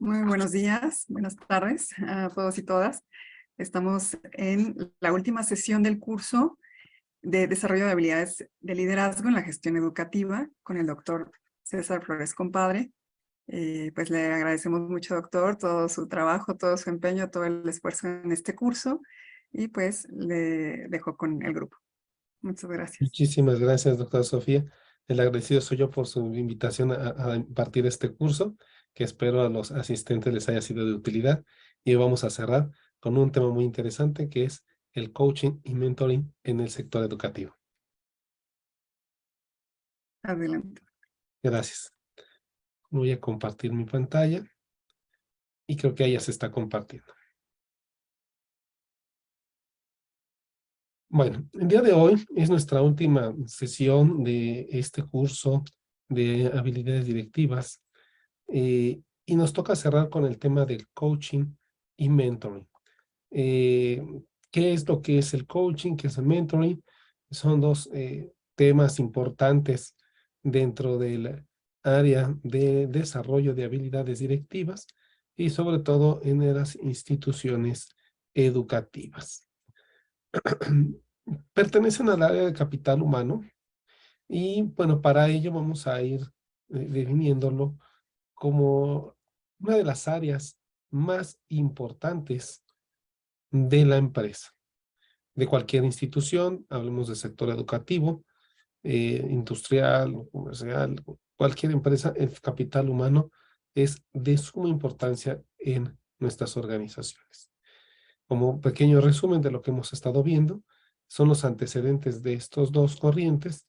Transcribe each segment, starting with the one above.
Muy buenos días, buenas tardes a todos y todas. Estamos en la última sesión del curso de desarrollo de habilidades de liderazgo en la gestión educativa con el doctor César Flores Compadre. Pues le agradecemos mucho, doctor, todo su trabajo, todo su empeño, todo el esfuerzo en este curso y pues le dejo con el grupo. Muchas gracias. Muchísimas gracias, doctora Sofía. El agradecido soy yo por su invitación a impartir este curso, que espero a los asistentes les haya sido de utilidad. Y vamos a cerrar con un tema muy interesante, que es el coaching y mentoring en el sector educativo. Adelante. Gracias. Voy a compartir mi pantalla y creo que ahí ya se está compartiendo. Bueno, el día de hoy es nuestra última sesión de este curso de habilidades directivas. Y nos toca cerrar con el tema del coaching y mentoring. Eh, ¿Qué es lo que es el coaching? ¿Qué es el mentoring? Son dos temas importantes dentro del área de desarrollo de habilidades directivas y sobre todo en las instituciones educativas. Pertenecen al área de capital humano y bueno, para ello vamos a ir definiéndolo como una de las áreas más importantes de la empresa, de cualquier institución, hablemos del sector educativo, industrial o comercial, cualquier empresa, el capital humano es de suma importancia en nuestras organizaciones. Como pequeño resumen de lo que hemos estado viendo, son los antecedentes de estos dos corrientes.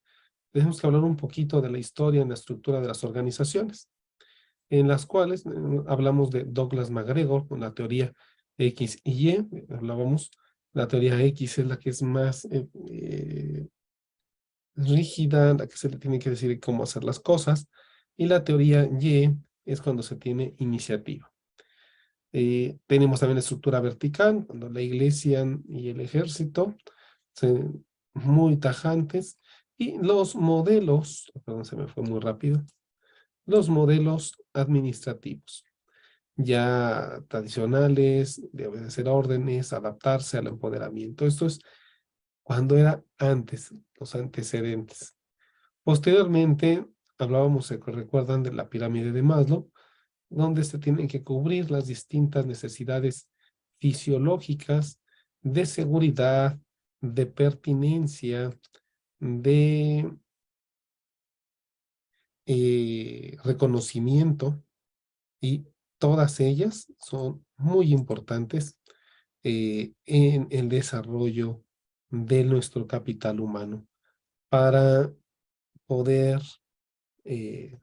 Tenemos que hablar un poquito de la historia en la estructura de las organizaciones, en las cuales hablamos de Douglas MacGregor con la teoría X y Y. Hablábamos, la teoría X es la que es más rígida, la que se le tiene que decir cómo hacer las cosas, y la teoría Y es cuando se tiene iniciativa. Tenemos también la estructura vertical, cuando la iglesia y el ejército son muy tajantes, y los modelos, perdón, se me fue muy rápido, los modelos administrativos, ya tradicionales, de obedecer órdenes, adaptarse al empoderamiento. Esto es cuando era antes, los antecedentes. Posteriormente, hablábamos, se recuerdan, de la pirámide de Maslow, donde se tienen que cubrir las distintas necesidades fisiológicas de seguridad, de pertinencia, de reconocimiento, y todas ellas son muy importantes en el desarrollo de nuestro capital humano para poder eh,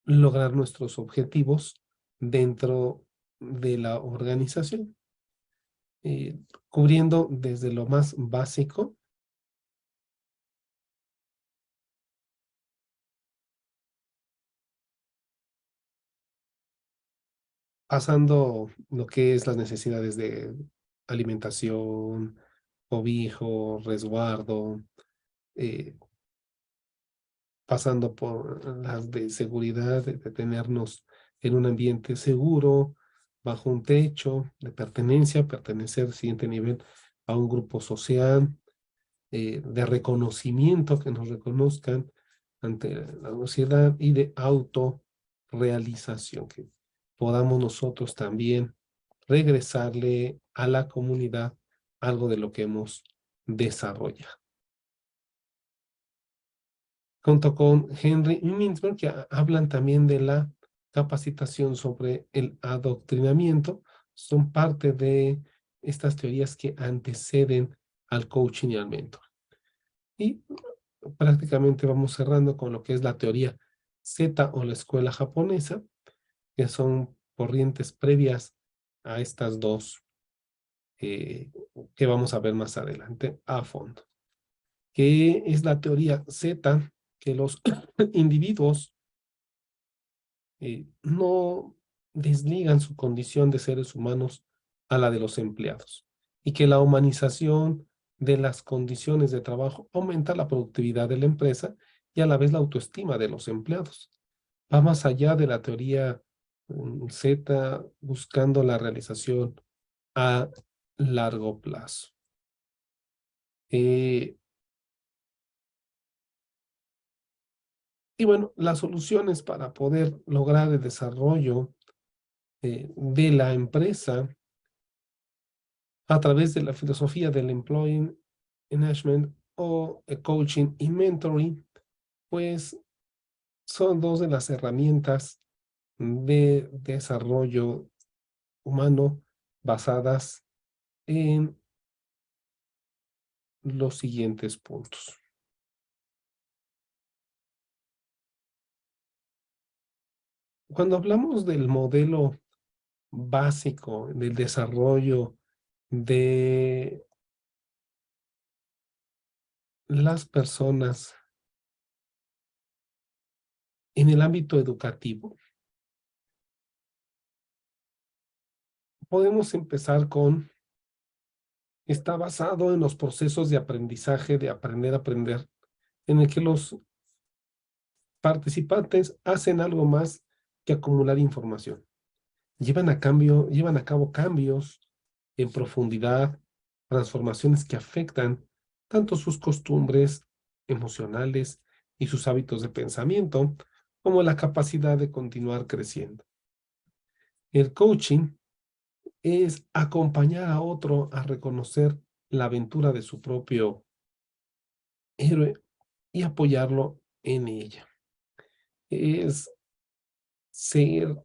lograr nuestros objetivos dentro de la organización, eh, cubriendo desde lo más básico, pasando lo que es las necesidades de alimentación, cobijo, resguardo, eh, pasando por las de seguridad, de tenernos en un ambiente seguro, bajo un techo, de pertenencia, pertenecer, siguiente nivel, a un grupo social, de reconocimiento, que nos reconozcan ante la sociedad, y de autorrealización, que podamos nosotros también regresarle a la comunidad algo de lo que hemos desarrollado. Junto con Henry y Mintzberg, que hablan también de la capacitación sobre el adoctrinamiento, son parte de estas teorías que anteceden al coaching y al mentor. Y prácticamente vamos cerrando con lo que es la teoría Z o la escuela japonesa, que son corrientes previas a estas dos que vamos a ver más adelante a fondo. ¿Qué es la teoría Z? Que los individuos no desligan su condición de seres humanos a la de los empleados, y que la humanización de las condiciones de trabajo aumenta la productividad de la empresa y a la vez la autoestima de los empleados. Va más allá de la teoría Z, buscando la realización a largo plazo. Y bueno, las soluciones para poder lograr el desarrollo de la empresa a través de la filosofía del Employee Management o Coaching y Mentoring, pues son dos de las herramientas de desarrollo humano basadas en los siguientes puntos. Cuando hablamos del modelo básico del desarrollo de las personas en el ámbito educativo, podemos empezar con, está basado en los procesos de aprendizaje, de aprender a aprender, en el que los participantes hacen algo más que acumular información. Llevan a cabo cambios en profundidad, transformaciones que afectan tanto sus costumbres emocionales y sus hábitos de pensamiento, como la capacidad de continuar creciendo. El coaching es acompañar a otro a reconocer la aventura de su propio héroe y apoyarlo en ella. Es ser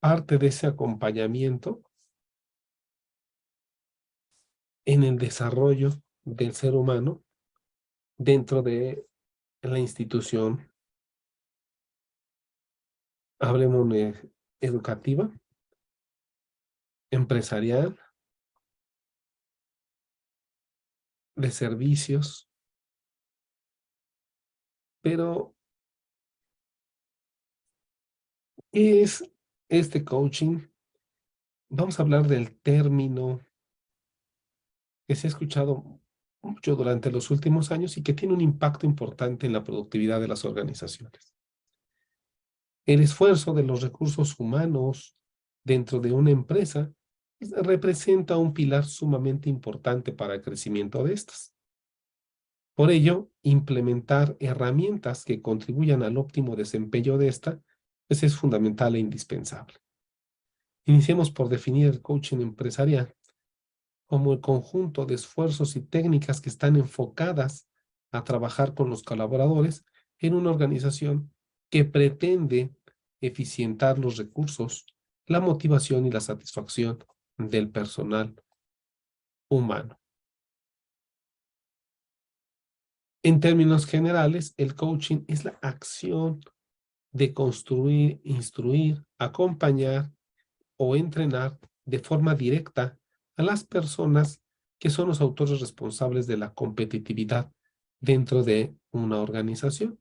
parte de ese acompañamiento en el desarrollo del ser humano dentro de la institución, hablemos de educativa, empresarial, de servicios, pero ¿qué es este coaching? Vamos a hablar del término que se ha escuchado mucho durante los últimos años y que tiene un impacto importante en la productividad de las organizaciones. El esfuerzo de los recursos humanos dentro de una empresa representa un pilar sumamente importante para el crecimiento de estas. Por ello, implementar herramientas que contribuyan al óptimo desempeño de esta, pues es fundamental e indispensable. Iniciemos por definir el coaching empresarial como el conjunto de esfuerzos y técnicas que están enfocadas a trabajar con los colaboradores en una organización que pretende eficientar los recursos, la motivación y la satisfacción del personal humano. En términos generales, el coaching es la acción de construir, instruir, acompañar o entrenar de forma directa a las personas que son los autores responsables de la competitividad dentro de una organización.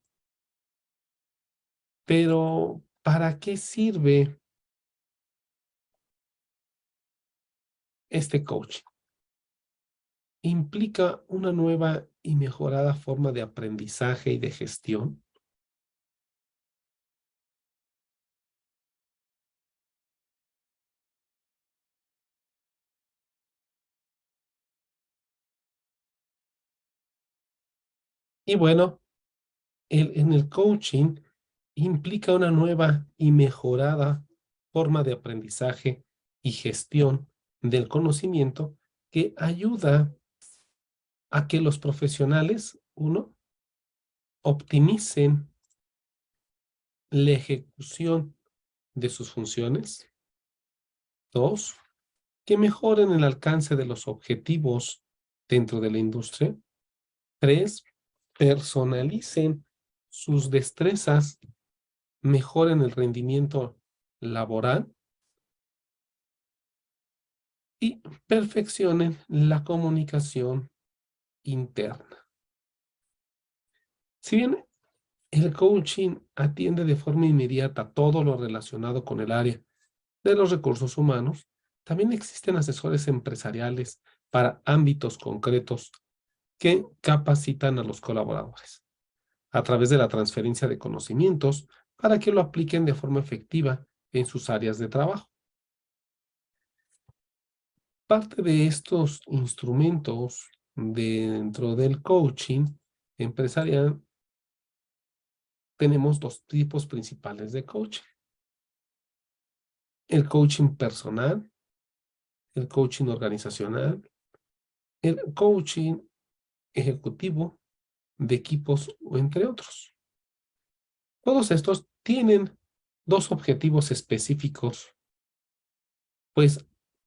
Pero, ¿para qué sirve este coaching? Implica una nueva y mejorada forma de aprendizaje y de gestión. Y bueno, en el coaching implica una nueva y mejorada forma de aprendizaje y gestión del conocimiento que ayuda a que los profesionales, uno, optimicen la ejecución de sus funciones. Dos, que mejoren el alcance de los objetivos dentro de la industria. Tres, personalicen sus destrezas, mejoren el rendimiento laboral y perfeccionen la comunicación interna. Si bien el coaching atiende de forma inmediata todo lo relacionado con el área de los recursos humanos, también existen asesores empresariales para ámbitos concretos que capacitan a los colaboradores a través de la transferencia de conocimientos para que lo apliquen de forma efectiva en sus áreas de trabajo. Parte de estos instrumentos dentro del coaching empresarial, tenemos dos tipos principales de coaching. El coaching personal, el coaching organizacional, el coaching ejecutivo de equipos, o entre otros. Todos estos tienen dos objetivos específicos, pues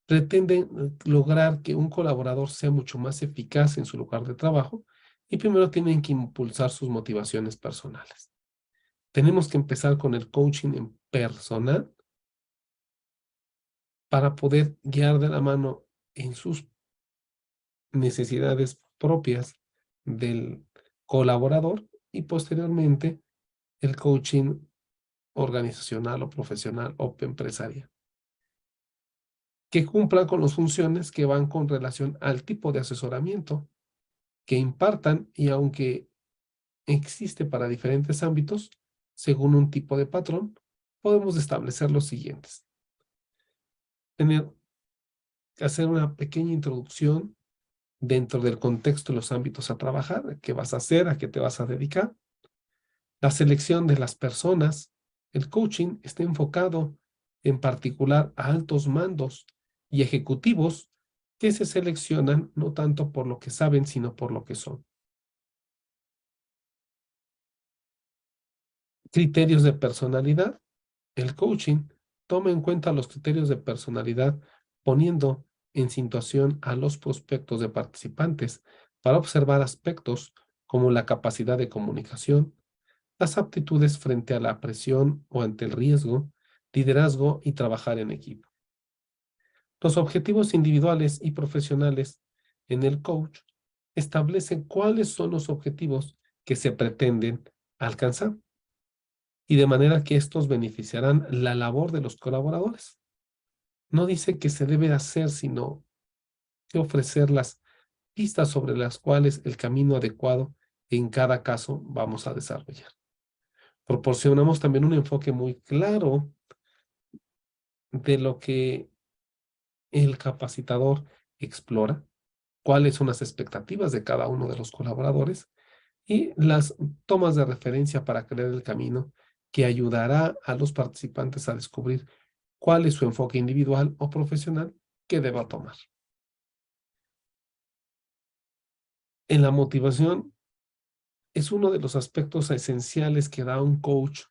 pretenden lograr que un colaborador sea mucho más eficaz en su lugar de trabajo y primero tienen que impulsar sus motivaciones personales. Tenemos que empezar con el coaching en personal para poder guiar de la mano en sus necesidades propias del colaborador y posteriormente el coaching organizacional o profesional o empresarial, que cumplan con las funciones que van con relación al tipo de asesoramiento que impartan, y aunque existe para diferentes ámbitos, según un tipo de patrón, podemos establecer los siguientes. Hacer una pequeña introducción dentro del contexto de los ámbitos a trabajar, qué vas a hacer, a qué te vas a dedicar. La selección de las personas. El coaching está enfocado en particular a altos mandos y ejecutivos que se seleccionan no tanto por lo que saben, sino por lo que son. Criterios de personalidad. El coaching toma en cuenta los criterios de personalidad poniendo en situación a los prospectos de participantes para observar aspectos como la capacidad de comunicación, las aptitudes frente a la presión o ante el riesgo, liderazgo y trabajar en equipo. Los objetivos individuales y profesionales en el coach establecen cuáles son los objetivos que se pretenden alcanzar y de manera que estos beneficiarán la labor de los colaboradores. No dice que se debe hacer, sino que ofrecer las pistas sobre las cuales el camino adecuado en cada caso vamos a desarrollar. Proporcionamos también un enfoque muy claro de lo que el capacitador explora, cuáles son las expectativas de cada uno de los colaboradores y las tomas de referencia para crear el camino que ayudará a los participantes a descubrir cuál es su enfoque individual o profesional que deba tomar. En la motivación es uno de los aspectos esenciales que da un coach.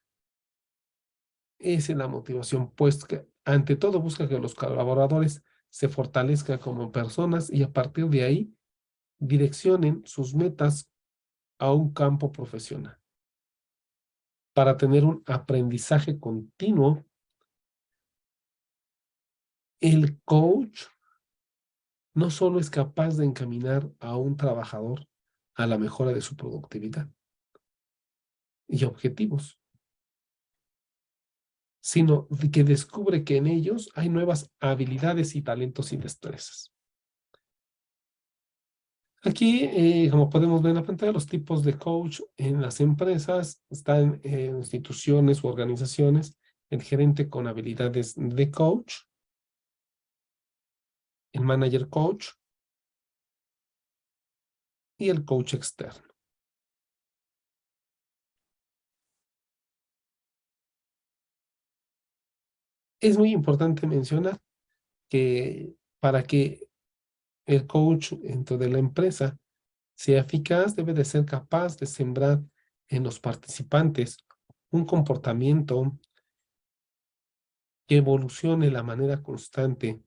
Es en la motivación, pues que ante todo busca que los colaboradores se fortalezcan como personas y a partir de ahí direccionen sus metas a un campo profesional. Para tener un aprendizaje continuo, el coach no solo es capaz de encaminar a un trabajador a la mejora de su productividad y objetivos, sino que descubre que en ellos hay nuevas habilidades y talentos y destrezas. Aquí, como podemos ver en la pantalla, los tipos de coach en las empresas están en instituciones u organizaciones, el gerente con habilidades de coach, el manager coach y el coach externo. Es muy importante mencionar que para que el coach dentro de la empresa sea eficaz, debe de ser capaz de sembrar en los participantes un comportamiento que evolucione la manera constante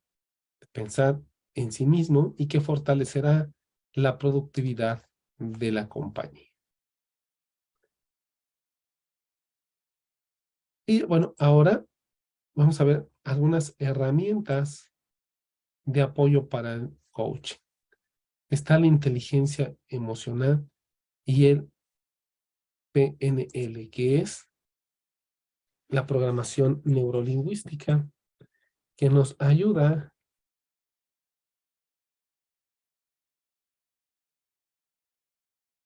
de pensar en sí mismo y que fortalecerá la productividad de la compañía. Y bueno, ahora vamos a ver algunas herramientas de apoyo para el coaching. Está la inteligencia emocional y el PNL, que es la programación neurolingüística, que nos ayuda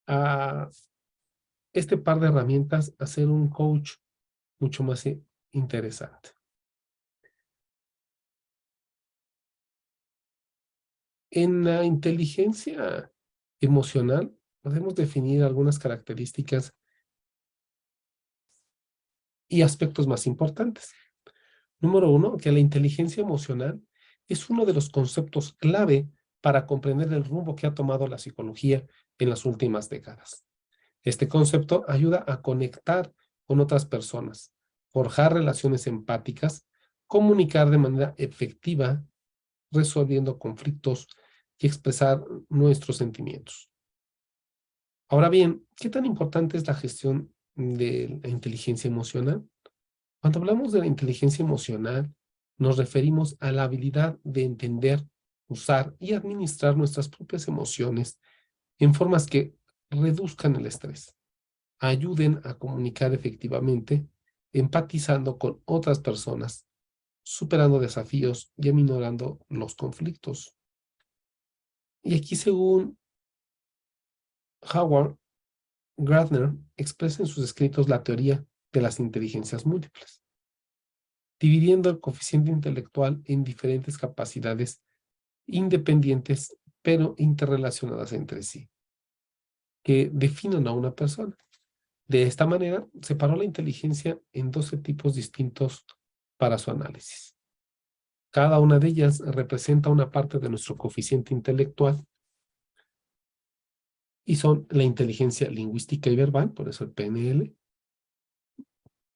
a este par de herramientas a ser un coach mucho más interesante. En la inteligencia emocional podemos definir algunas características y aspectos más importantes. Número uno, que la inteligencia emocional es uno de los conceptos clave para comprender el rumbo que ha tomado la psicología en las últimas décadas. Este concepto ayuda a conectar con otras personas, forjar relaciones empáticas, comunicar de manera efectiva, resolviendo conflictos y expresar nuestros sentimientos. Ahora bien, ¿qué tan importante es la gestión de la inteligencia emocional? Cuando hablamos de la inteligencia emocional, nos referimos a la habilidad de entender, usar y administrar nuestras propias emociones en formas que reduzcan el estrés, ayuden a comunicar efectivamente, empatizando con otras personas, superando desafíos y aminorando los conflictos. Y aquí, según Howard Gardner, expresa en sus escritos la teoría de las inteligencias múltiples, dividiendo el coeficiente intelectual en diferentes capacidades independientes pero interrelacionadas entre sí, que definen a una persona. De esta manera, separó la inteligencia en 12 tipos distintos para su análisis. Cada una de ellas representa una parte de nuestro coeficiente intelectual y son la inteligencia lingüística y verbal, por eso el PNL,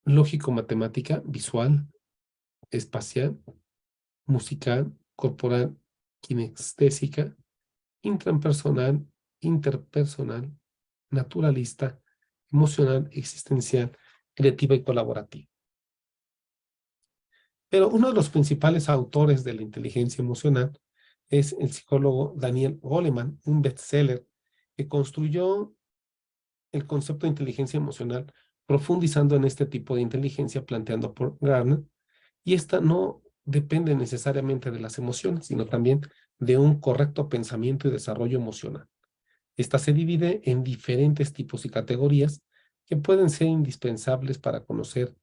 lógico-matemática, visual, espacial, musical, corporal, kinestésica, intrapersonal, interpersonal, naturalista, emocional, existencial, creativa y colaborativa. Pero uno de los principales autores de la inteligencia emocional es el psicólogo Daniel Goleman, un bestseller que construyó el concepto de inteligencia emocional profundizando en este tipo de inteligencia planteando por Gardner, y esta no depende necesariamente de las emociones, sino también de un correcto pensamiento y desarrollo emocional. Esta se divide en diferentes tipos y categorías que pueden ser indispensables para conocer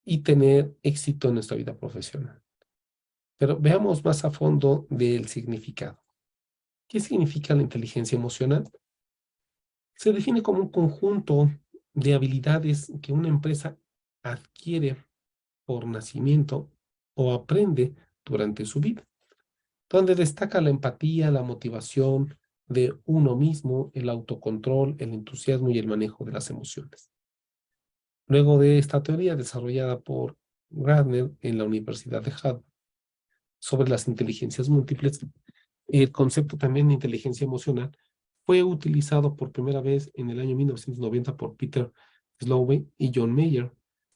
y tener éxito en nuestra vida profesional. Pero veamos más a fondo del significado. ¿Qué significa la inteligencia emocional? Se define como un conjunto de habilidades que una empresa adquiere por nacimiento o aprende durante su vida, donde destaca la empatía, la motivación de uno mismo, el autocontrol, el entusiasmo y el manejo de las emociones. Luego de esta teoría desarrollada por Gardner en la Universidad de Harvard sobre las inteligencias múltiples, el concepto también de inteligencia emocional fue utilizado por primera vez en el año 1990 por Peter Slowey y John Mayer,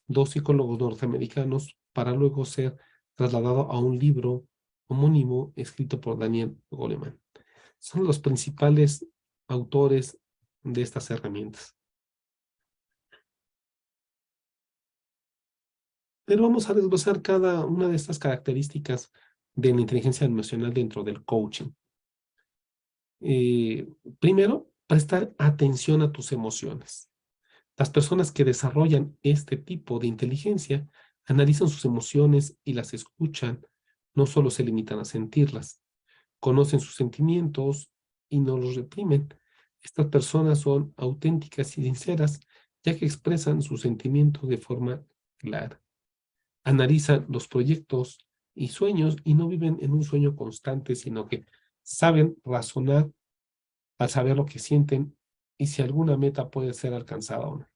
dos psicólogos norteamericanos, para luego ser trasladado a un libro homónimo escrito por Daniel Goleman. Son los principales autores de estas herramientas. Pero vamos a desglosar cada una de estas características de la inteligencia emocional dentro del coaching. Primero, prestar atención a tus emociones. Las personas que desarrollan este tipo de inteligencia analizan sus emociones y las escuchan, no solo se limitan a sentirlas, conocen sus sentimientos y no los reprimen. Estas personas son auténticas y sinceras, ya que expresan sus sentimientos de forma clara. Analizan los proyectos y sueños y no viven en un sueño constante, sino que saben razonar al saber lo que sienten y si alguna meta puede ser alcanzada o no.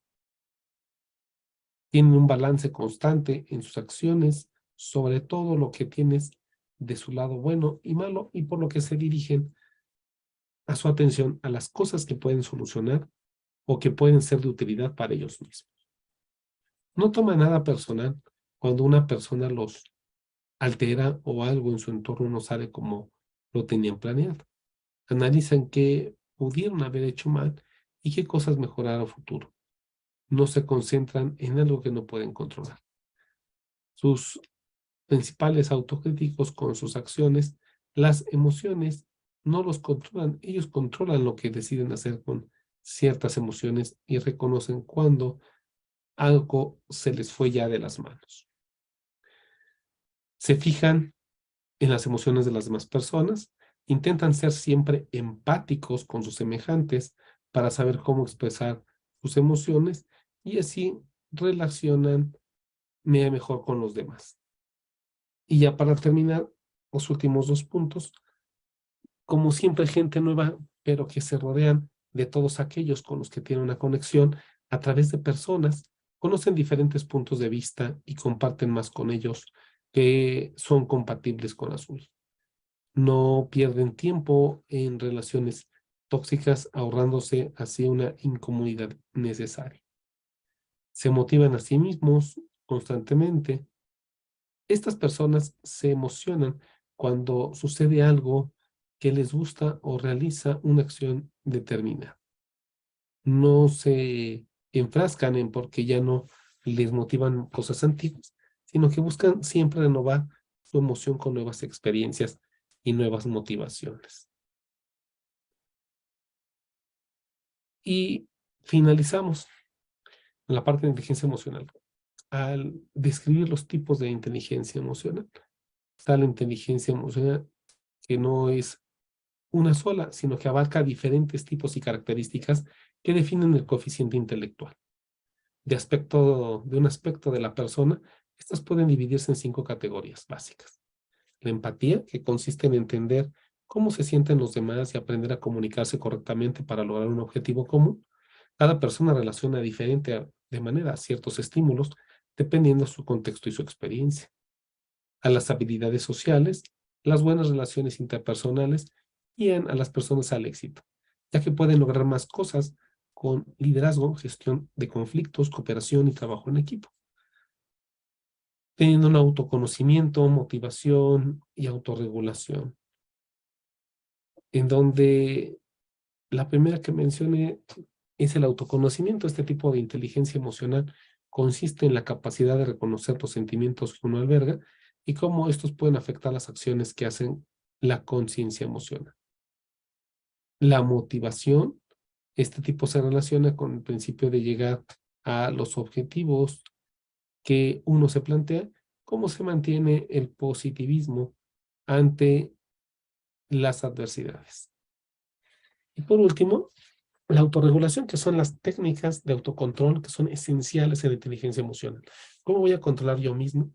Tienen un balance constante en sus acciones sobre todo lo que tienes de su lado bueno y malo, y por lo que se dirigen a su atención a las cosas que pueden solucionar o que pueden ser de utilidad para ellos mismos. No toma nada personal cuando una persona los altera o algo en su entorno no sale como lo tenían planeado. Analizan qué pudieron haber hecho mal y qué cosas mejorar a futuro. No se concentran en algo que no pueden controlar. Sus principales autocríticos con sus acciones, las emociones no los controlan, ellos controlan lo que deciden hacer con ciertas emociones y reconocen cuando algo se les fue ya de las manos. Se fijan en las emociones de las demás personas Intentan ser siempre empáticos con sus semejantes para saber cómo expresar sus emociones y así relacionan mejor con los demás. Y ya para terminar, los últimos 2 puntos, como siempre hay gente nueva, pero que se rodean de todos aquellos con los que tienen una conexión a través de personas, conocen diferentes puntos de vista y comparten más con ellos que son compatibles con la suya. No pierden tiempo en relaciones tóxicas, ahorrándose así una incomodidad necesaria. Se motivan a sí mismos constantemente. Estas personas se emocionan cuando sucede algo que les gusta o realiza una acción determinada. No se enfrascan en porque ya no les motivan cosas antiguas, sino que buscan siempre renovar su emoción con nuevas experiencias y nuevas motivaciones. Y finalizamos la parte de inteligencia emocional. Al describir los tipos de inteligencia emocional, está la inteligencia emocional que no es una sola, sino que abarca diferentes tipos y características que definen el coeficiente intelectual. De un aspecto de la persona, estas pueden dividirse en 5 categorías básicas. La empatía, que consiste en entender cómo se sienten los demás y aprender a comunicarse correctamente para lograr un objetivo común. Cada persona relaciona de manera a ciertos estímulos, dependiendo de su contexto y su experiencia. A las habilidades sociales, las buenas relaciones interpersonales guían a las personas al éxito, ya que pueden lograr más cosas con liderazgo, gestión de conflictos, cooperación y trabajo en equipo. Teniendo un autoconocimiento, motivación y autorregulación, en donde la primera que mencioné es el autoconocimiento. Este tipo de inteligencia emocional consiste en la capacidad de reconocer los sentimientos que uno alberga y cómo estos pueden afectar las acciones que hacen la conciencia emocional. La motivación, este tipo se relaciona con el principio de llegar a los objetivos que uno se plantea, cómo se mantiene el positivismo ante las adversidades. Y por último, la autorregulación, que son las técnicas de autocontrol que son esenciales en la inteligencia emocional. ¿Cómo voy a controlar yo mismo?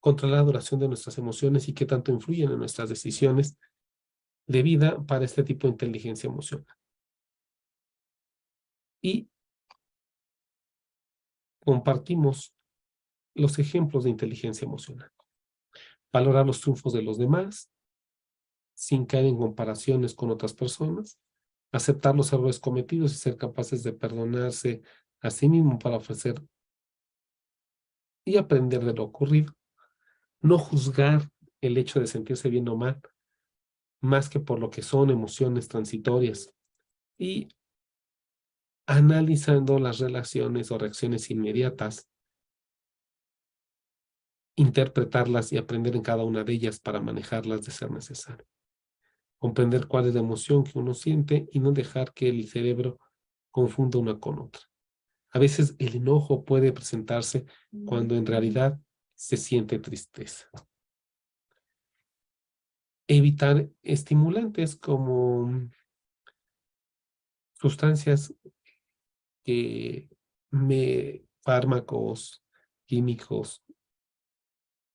Controlar la duración de nuestras emociones y qué tanto influyen en nuestras decisiones de vida para este tipo de inteligencia emocional. Y compartimos los ejemplos de inteligencia emocional. Valorar los triunfos de los demás, sin caer en comparaciones con otras personas, aceptar los errores cometidos y ser capaces de perdonarse a sí mismo para ofrecer y aprender de lo ocurrido. No juzgar el hecho de sentirse bien o mal, más que por lo que son emociones transitorias. Y analizando las relaciones o reacciones inmediatas, interpretarlas y aprender en cada una de ellas para manejarlas de ser necesario. Comprender cuál es la emoción que uno siente y no dejar que el cerebro confunda una con otra. A veces el enojo puede presentarse cuando en realidad se siente tristeza. Evitar estimulantes como sustancias fármacos, químicos,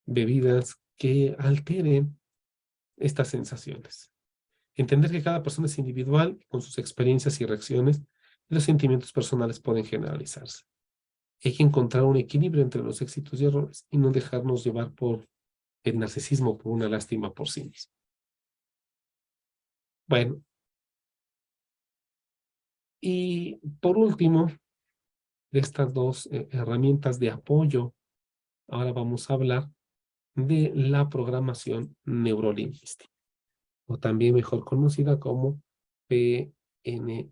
bebidas que alteren estas sensaciones. Entender que cada persona es individual con sus experiencias y reacciones y los sentimientos personales pueden generalizarse. Hay que encontrar un equilibrio entre los éxitos y errores y no dejarnos llevar por el narcisismo, por una lástima por sí mismo. Bueno, y por último, de estas 2 herramientas de apoyo, ahora vamos a hablar de la programación neurolingüística, o también mejor conocida como PNL.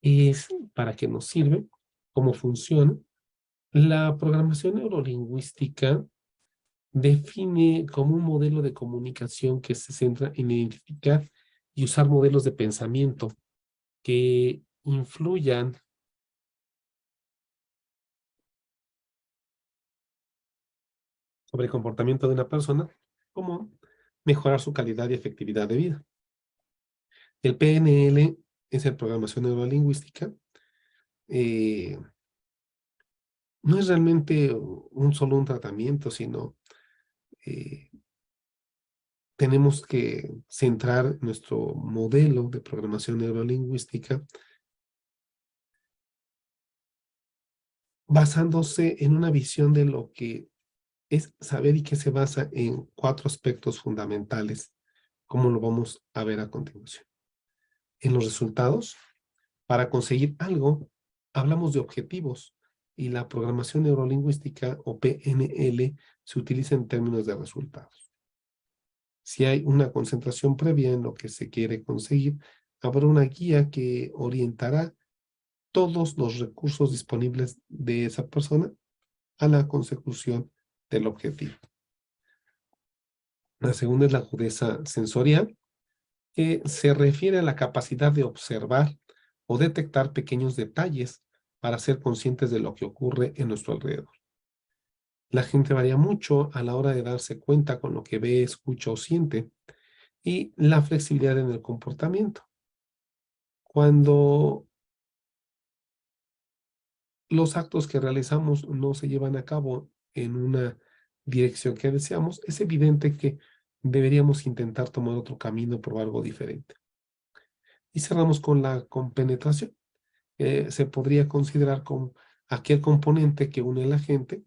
Es para qué nos sirve, cómo funciona. La programación neurolingüística define como un modelo de comunicación que se centra en identificar y usar modelos de pensamiento que influyan sobre el comportamiento de una persona, como mejorar su calidad y efectividad de vida. El PNL es el programación neurolingüística. No es realmente solo un tratamiento, sino eh, tenemos que centrar nuestro modelo de programación neurolingüística basándose en una visión de lo que es saber y que se basa en 4 aspectos fundamentales, como lo vamos a ver a continuación. En los resultados, para conseguir algo, hablamos de objetivos y la programación neurolingüística o PNL se utiliza en términos de resultados. Si hay una concentración previa en lo que se quiere conseguir, habrá una guía que orientará todos los recursos disponibles de esa persona a la consecución del objetivo. La segunda es la agudeza sensorial, que se refiere a la capacidad de observar o detectar pequeños detalles para ser conscientes de lo que ocurre en nuestro alrededor. La gente varía mucho a la hora de darse cuenta con lo que ve, escucha o siente, y la flexibilidad en el comportamiento. Cuando los actos que realizamos no se llevan a cabo en una dirección que deseamos, es evidente que deberíamos intentar tomar otro camino, probar algo diferente. Y cerramos con la compenetración. Se podría considerar como aquel componente que une a la gente.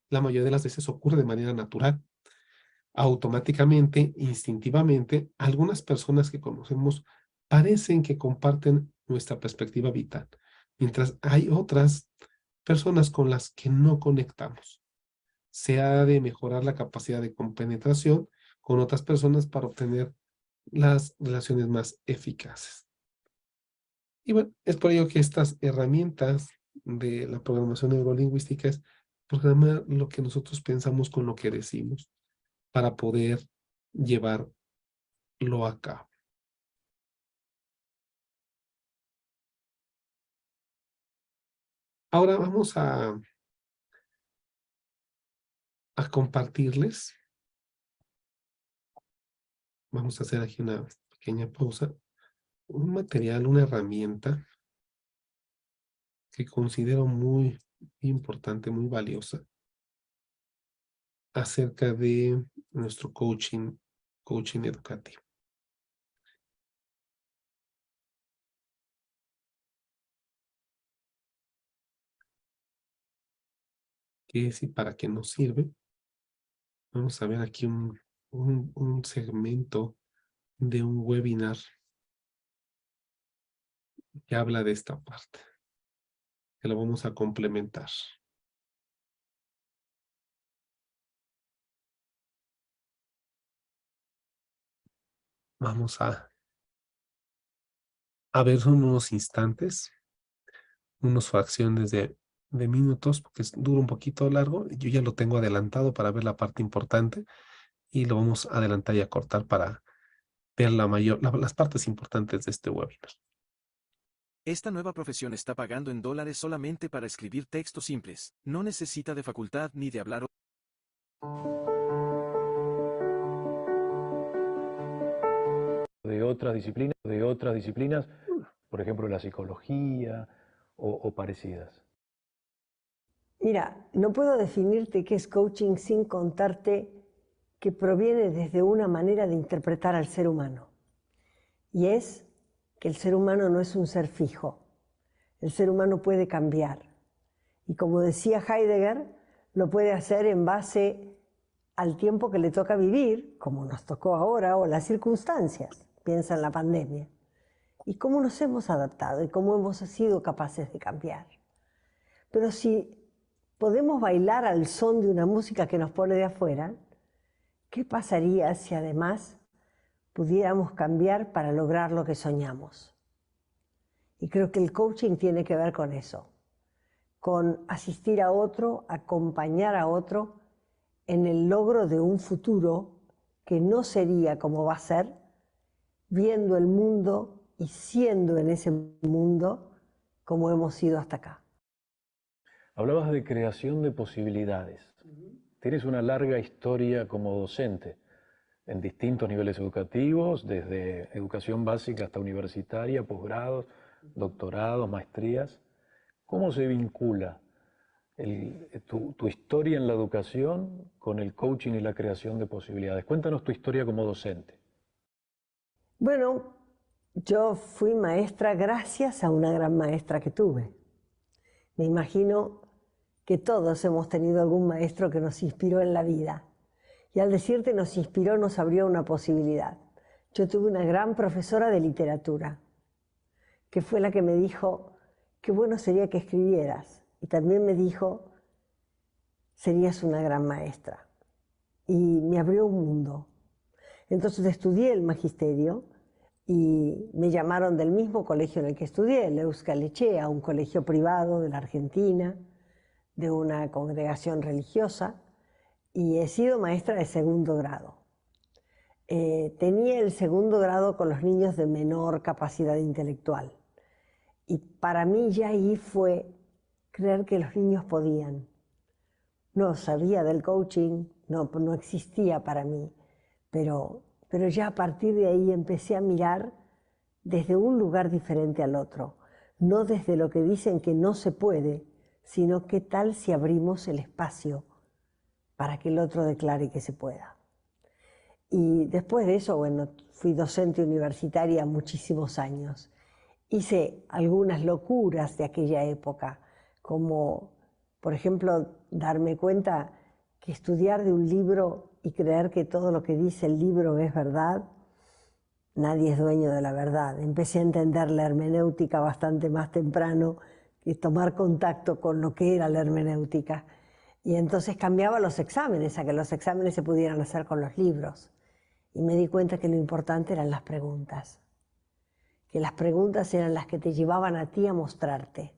La mayoría de las veces ocurre de manera natural, automáticamente, instintivamente. Algunas personas que conocemos parecen que comparten nuestra perspectiva vital, mientras hay otras personas con las que no conectamos. Se ha de mejorar la capacidad de compenetración con otras personas para obtener las relaciones más eficaces. Y bueno, es por ello que estas herramientas de la programación neurolingüística es programar lo que nosotros pensamos con lo que decimos para poder llevarlo a cabo. Ahora vamos a compartirles. Vamos a hacer aquí una pequeña pausa. Un material, una herramienta que considero muy importante, muy valiosa acerca de nuestro coaching educativo. ¿Qué es y para qué nos sirve? Vamos a ver aquí un segmento de un webinar que habla de esta parte, que lo vamos a complementar. Vamos a ver unos instantes, unas fracciones de minutos, porque dura un poquito largo. Yo ya lo tengo adelantado para ver la parte importante y lo vamos a adelantar y a cortar para ver las partes importantes de este webinar. Esta nueva profesión está pagando en dólares solamente para escribir textos simples. No necesita de facultad ni de hablar. De otras disciplinas, por ejemplo la psicología o parecidas. Mira, no puedo definirte qué es coaching sin contarte que proviene desde una manera de interpretar al ser humano. Y es que el ser humano no es un ser fijo. El ser humano puede cambiar. Y como decía Heidegger, lo puede hacer en base al tiempo que le toca vivir, como nos tocó ahora, o las circunstancias. Piensa en la pandemia. Y cómo nos hemos adaptado y cómo hemos sido capaces de cambiar. Pero si podemos bailar al son de una música que nos pone de afuera, ¿qué pasaría si además pudiéramos cambiar para lograr lo que soñamos? Y creo que el coaching tiene que ver con eso, con asistir a otro, acompañar a otro en el logro de un futuro que no sería como va a ser, viendo el mundo y siendo en ese mundo como hemos sido hasta acá. Hablabas de creación de posibilidades. Tienes una larga historia como docente. en distintos niveles educativos, desde educación básica hasta universitaria, posgrados, doctorados, maestrías. ¿Cómo se vincula tu historia en la educación con el coaching y la creación de posibilidades? Cuéntanos tu historia como docente. Bueno, yo fui maestra gracias a una gran maestra que tuve. Me imagino que todos hemos tenido algún maestro que nos inspiró en la vida. Y al decirte nos inspiró, nos abrió una posibilidad. Yo tuve una gran profesora de literatura, que fue la que me dijo, qué bueno sería que escribieras. Y también me dijo, serías una gran maestra. Y me abrió un mundo. Entonces estudié el magisterio y me llamaron del mismo colegio en el que estudié, el Euskal Etxea, un colegio privado de la Argentina, de una congregación religiosa, y he sido maestra de segundo grado. Tenía el segundo grado con los niños de menor capacidad intelectual. Y para mí ya ahí fue creer que los niños podían. No sabía del coaching, no existía para mí, pero ya a partir de ahí empecé a mirar desde un lugar diferente al otro, no desde lo que dicen que no se puede, sino qué tal si abrimos el espacio para que el otro declare que se pueda. Y después de eso, bueno, fui docente universitaria muchísimos años. Hice algunas locuras de aquella época, como, por ejemplo, darme cuenta que estudiar de un libro y creer que todo lo que dice el libro es verdad, nadie es dueño de la verdad. Empecé a entender la hermenéutica bastante más temprano que tomar contacto con lo que era la hermenéutica. Y entonces cambiaba los exámenes, a que los exámenes se pudieran hacer con los libros. Y me di cuenta que lo importante eran las preguntas. Que las preguntas eran las que te llevaban a ti a mostrarte.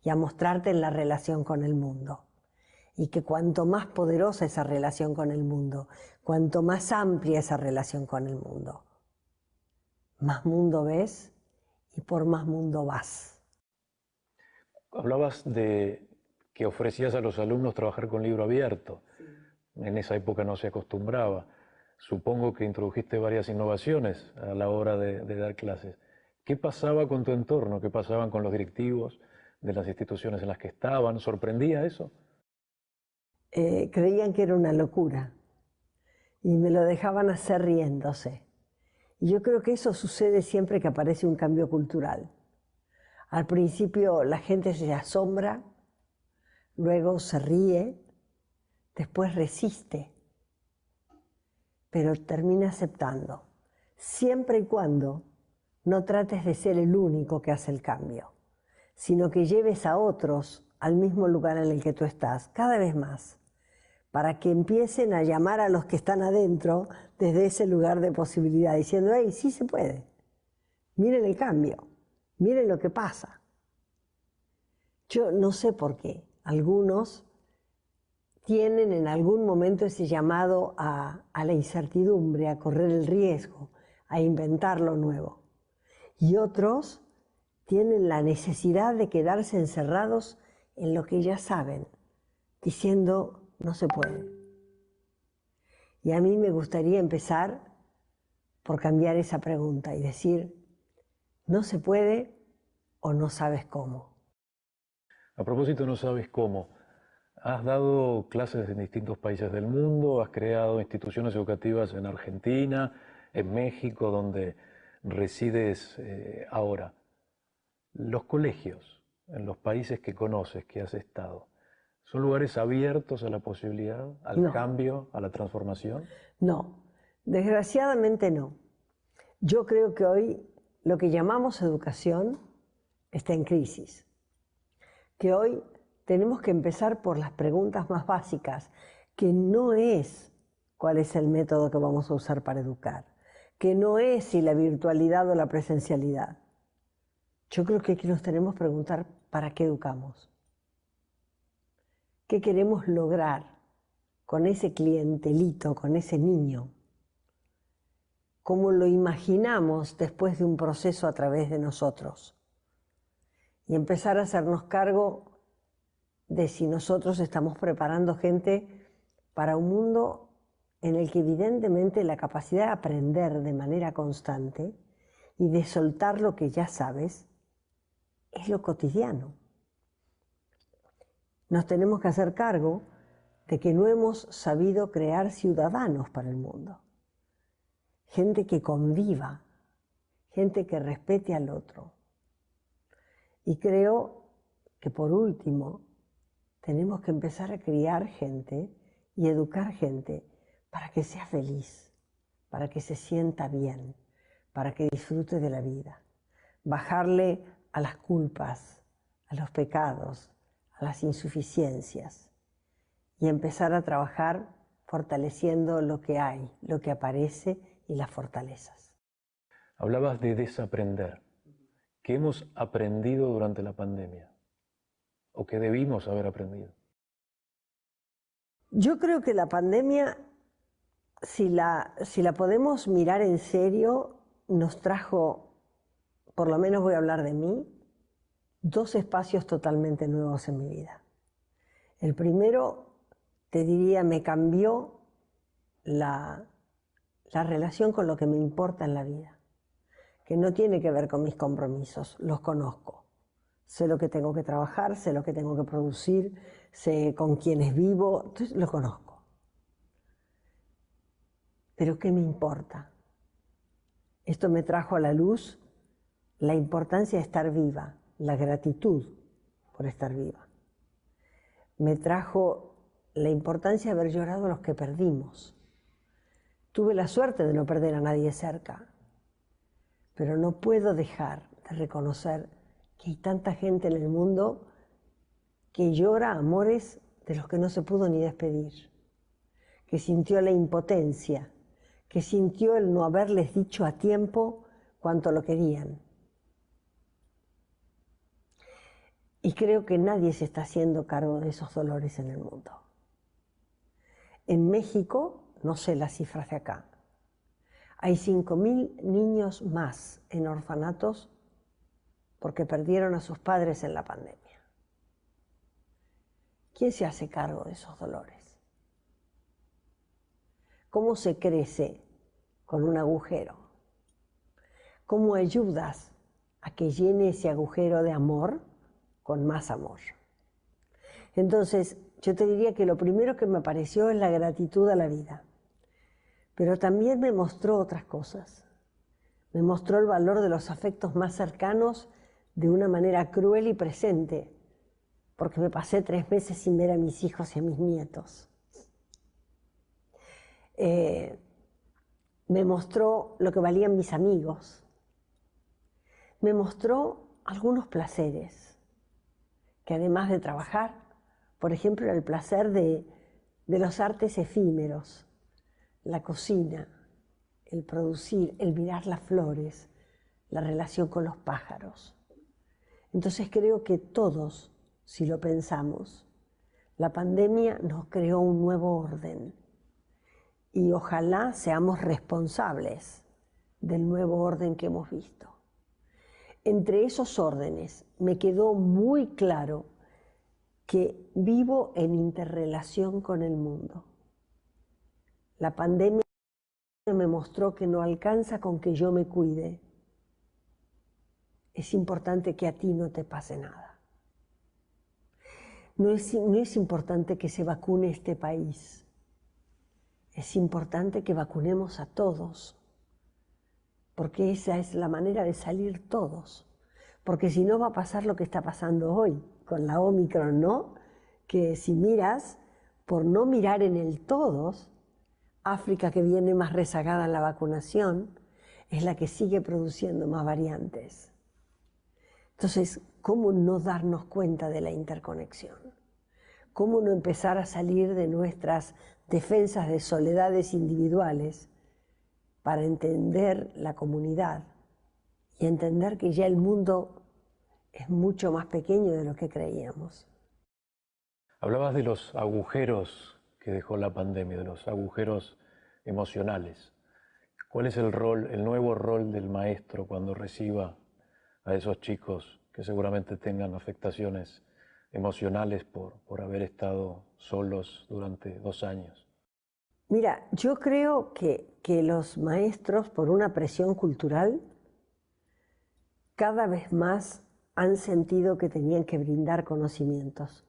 Y a mostrarte en la relación con el mundo. Y que cuanto más poderosa esa relación con el mundo, cuanto más amplia esa relación con el mundo, más mundo ves y por más mundo vas. Hablabas de que ofrecías a los alumnos trabajar con libro abierto. Sí. En esa época no se acostumbraba. Supongo que introdujiste varias innovaciones a la hora de dar clases. ¿Qué pasaba con tu entorno? ¿Qué pasaban con los directivos de las instituciones en las que estaban? ¿Sorprendía eso? Creían que era una locura y me lo dejaban hacer riéndose. Y yo creo que eso sucede siempre que aparece un cambio cultural. Al principio la gente se asombra, luego se ríe, después resiste, pero termina aceptando, siempre y cuando no trates de ser el único que hace el cambio, sino que lleves a otros al mismo lugar en el que tú estás, cada vez más, para que empiecen a llamar a los que están adentro desde ese lugar de posibilidad, diciendo, hey, sí se puede, miren el cambio, miren lo que pasa. Yo no sé por qué algunos tienen en algún momento ese llamado a la incertidumbre, a correr el riesgo, a inventar lo nuevo. Y otros tienen la necesidad de quedarse encerrados en lo que ya saben, diciendo, no se puede. Y a mí me gustaría empezar por cambiar esa pregunta y decir, no se puede o no sabes cómo. A propósito, no sabes cómo. Has dado clases en distintos países del mundo, has creado instituciones educativas en Argentina, en México, donde resides ahora. Los colegios, en los países que conoces, que has estado, ¿son lugares abiertos a la posibilidad, al cambio, a la transformación? No, desgraciadamente no. Yo creo que hoy lo que llamamos educación está en crisis. Que hoy tenemos que empezar por las preguntas más básicas, que no es cuál es el método que vamos a usar para educar, que no es si la virtualidad o la presencialidad. Yo creo que aquí nos tenemos que preguntar ¿para qué educamos? ¿Qué queremos lograr con ese clientelito, con ese niño? ¿Cómo lo imaginamos después de un proceso a través de nosotros? Y empezar a hacernos cargo de si nosotros estamos preparando gente para un mundo en el que evidentemente la capacidad de aprender de manera constante y de soltar lo que ya sabes es lo cotidiano. Nos tenemos que hacer cargo de que no hemos sabido crear ciudadanos para el mundo. Gente que conviva, gente que respete al otro. Y creo que por último tenemos que empezar a criar gente y educar gente para que sea feliz, para que se sienta bien, para que disfrute de la vida. Bajarle a las culpas, a los pecados, a las insuficiencias y empezar a trabajar fortaleciendo lo que hay, lo que aparece y las fortalezas. Hablabas de desaprender. ¿Qué hemos aprendido durante la pandemia? ¿O qué debimos haber aprendido? Yo creo que la pandemia, si la podemos mirar en serio, nos trajo, por lo menos voy a hablar de mí, 2 espacios totalmente nuevos en mi vida. El primero, te diría, me cambió la relación con lo que me importa en la vida, que no tiene que ver con mis compromisos, los conozco. Sé lo que tengo que trabajar, sé lo que tengo que producir, sé con quiénes vivo, entonces lo conozco. Pero ¿qué me importa? Esto me trajo a la luz la importancia de estar viva, la gratitud por estar viva. Me trajo la importancia de haber llorado a los que perdimos. Tuve la suerte de no perder a nadie cerca, pero no puedo dejar de reconocer que hay tanta gente en el mundo que llora amores de los que no se pudo ni despedir, que sintió la impotencia, que sintió el no haberles dicho a tiempo cuánto lo querían. Y creo que nadie se está haciendo cargo de esos dolores en el mundo. En México, no sé las cifras de acá, hay 5.000 niños más en orfanatos porque perdieron a sus padres en la pandemia. ¿Quién se hace cargo de esos dolores? ¿Cómo se crece con un agujero? ¿Cómo ayudas a que llene ese agujero de amor con más amor? Entonces, yo te diría que lo primero que me apareció es la gratitud a la vida, pero también me mostró otras cosas. Me mostró el valor de los afectos más cercanos de una manera cruel y presente, porque me pasé 3 meses sin ver a mis hijos y a mis nietos. Me mostró lo que valían mis amigos. Me mostró algunos placeres, que además de trabajar, por ejemplo, era el placer de los artes efímeros, la cocina, el producir, el mirar las flores, la relación con los pájaros. Entonces creo que todos, si lo pensamos, la pandemia nos creó un nuevo orden y ojalá seamos responsables del nuevo orden que hemos visto. Entre esos órdenes me quedó muy claro que vivo en interrelación con el mundo. La pandemia me mostró que no alcanza con que yo me cuide. Es importante que a ti no te pase nada. No es importante que se vacune este país. Es importante que vacunemos a todos, porque esa es la manera de salir todos. Porque si no va a pasar lo que está pasando hoy con la Omicron, ¿no? Que si miras, por no mirar en el todos, África, que viene más rezagada en la vacunación, es la que sigue produciendo más variantes. Entonces, ¿cómo no darnos cuenta de la interconexión? ¿Cómo no empezar a salir de nuestras defensas de soledades individuales para entender la comunidad y entender que ya el mundo es mucho más pequeño de lo que creíamos? Hablabas de los agujeros que dejó la pandemia, de los agujeros emocionales. ¿Cuál es el nuevo rol del maestro cuando reciba a esos chicos que seguramente tengan afectaciones emocionales por haber estado solos durante 2 años? Mira, yo creo que los maestros, por una presión cultural, cada vez más han sentido que tenían que brindar conocimientos.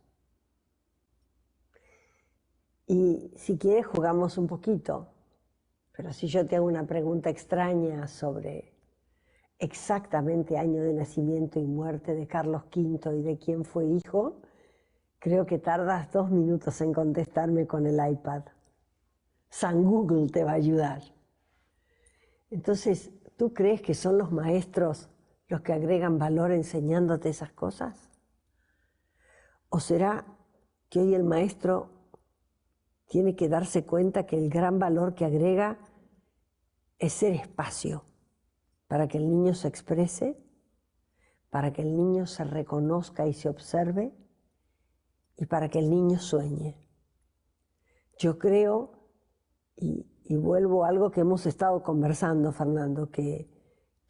Y si quieres jugamos un poquito, pero si yo te hago una pregunta extraña sobre exactamente año de nacimiento y muerte de Carlos V y de quién fue hijo, creo que tardas 2 minutos en contestarme con el iPad. San Google te va a ayudar. Entonces, ¿tú crees que son los maestros los que agregan valor enseñándote esas cosas? ¿O será que hoy el maestro tiene que darse cuenta que el gran valor que agrega es ser espacio para que el niño se exprese, para que el niño se reconozca y se observe y para que el niño sueñe? Yo creo, y vuelvo a algo que hemos estado conversando, Fernando, que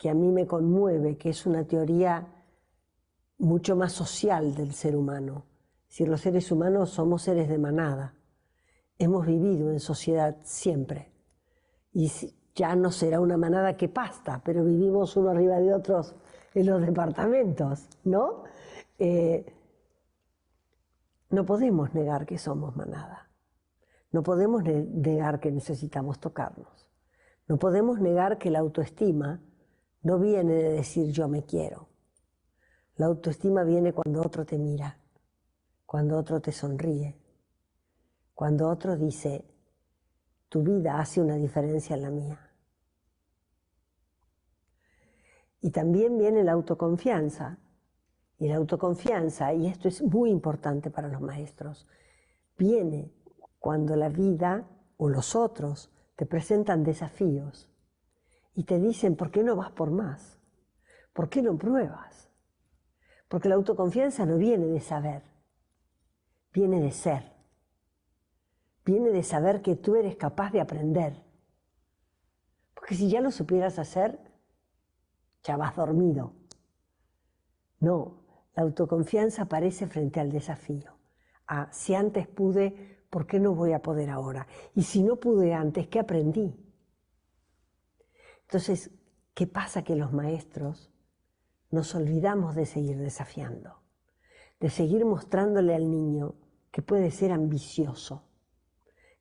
a mí me conmueve, que es una teoría mucho más social del ser humano. Es decir, los seres humanos somos seres de manada. Hemos vivido en sociedad siempre. Y ya no será una manada que pasta, pero vivimos uno arriba de otros en los departamentos, ¿no? No podemos negar que somos manada. No podemos negar que necesitamos tocarnos. No podemos negar que la autoestima no viene de decir yo me quiero. La autoestima viene cuando otro te mira, cuando otro te sonríe, cuando otro dice, tu vida hace una diferencia en la mía. Y también viene la autoconfianza. Y la autoconfianza, y esto es muy importante para los maestros, viene cuando la vida o los otros te presentan desafíos y te dicen, ¿por qué no vas por más? ¿Por qué no pruebas? Porque la autoconfianza no viene de saber, viene de ser. Viene de saber que tú eres capaz de aprender. Porque si ya lo supieras hacer, ya vas dormido. No, la autoconfianza aparece frente al desafío. Si antes pude, ¿por qué no voy a poder ahora? Y si no pude antes, ¿qué aprendí? Entonces, ¿qué pasa? Que los maestros nos olvidamos de seguir desafiando, de seguir mostrándole al niño que puede ser ambicioso,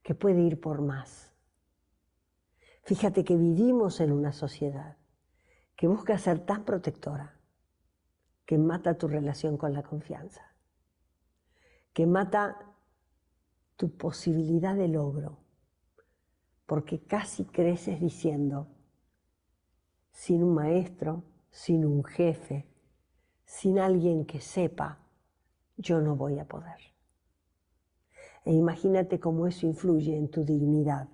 que puede ir por más. Fíjate que vivimos en una sociedad que busca ser tan protectora, que mata tu relación con la confianza, que mata tu posibilidad de logro, porque casi creces diciendo, sin un maestro, sin un jefe, sin alguien que sepa, yo no voy a poder. E imagínate cómo eso influye en tu dignidad,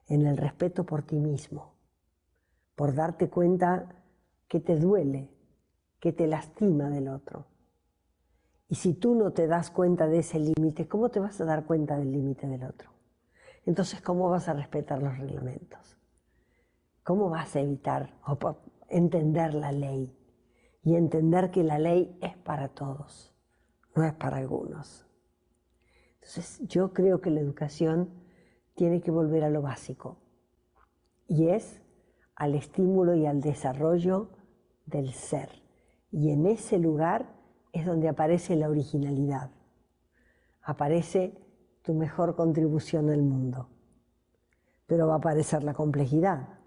en el respeto por ti mismo, por darte cuenta que te duele, que te lastima del otro. Y si tú no te das cuenta de ese límite, ¿cómo te vas a dar cuenta del límite del otro? Entonces, ¿cómo vas a respetar los reglamentos? ¿Cómo vas a evitar o entender la ley? Y entender que la ley es para todos, no es para algunos. Entonces, yo creo que la educación tiene que volver a lo básico, y es al estímulo y al desarrollo del ser. Y en ese lugar es donde aparece la originalidad, aparece tu mejor contribución al mundo, pero va a aparecer la complejidad,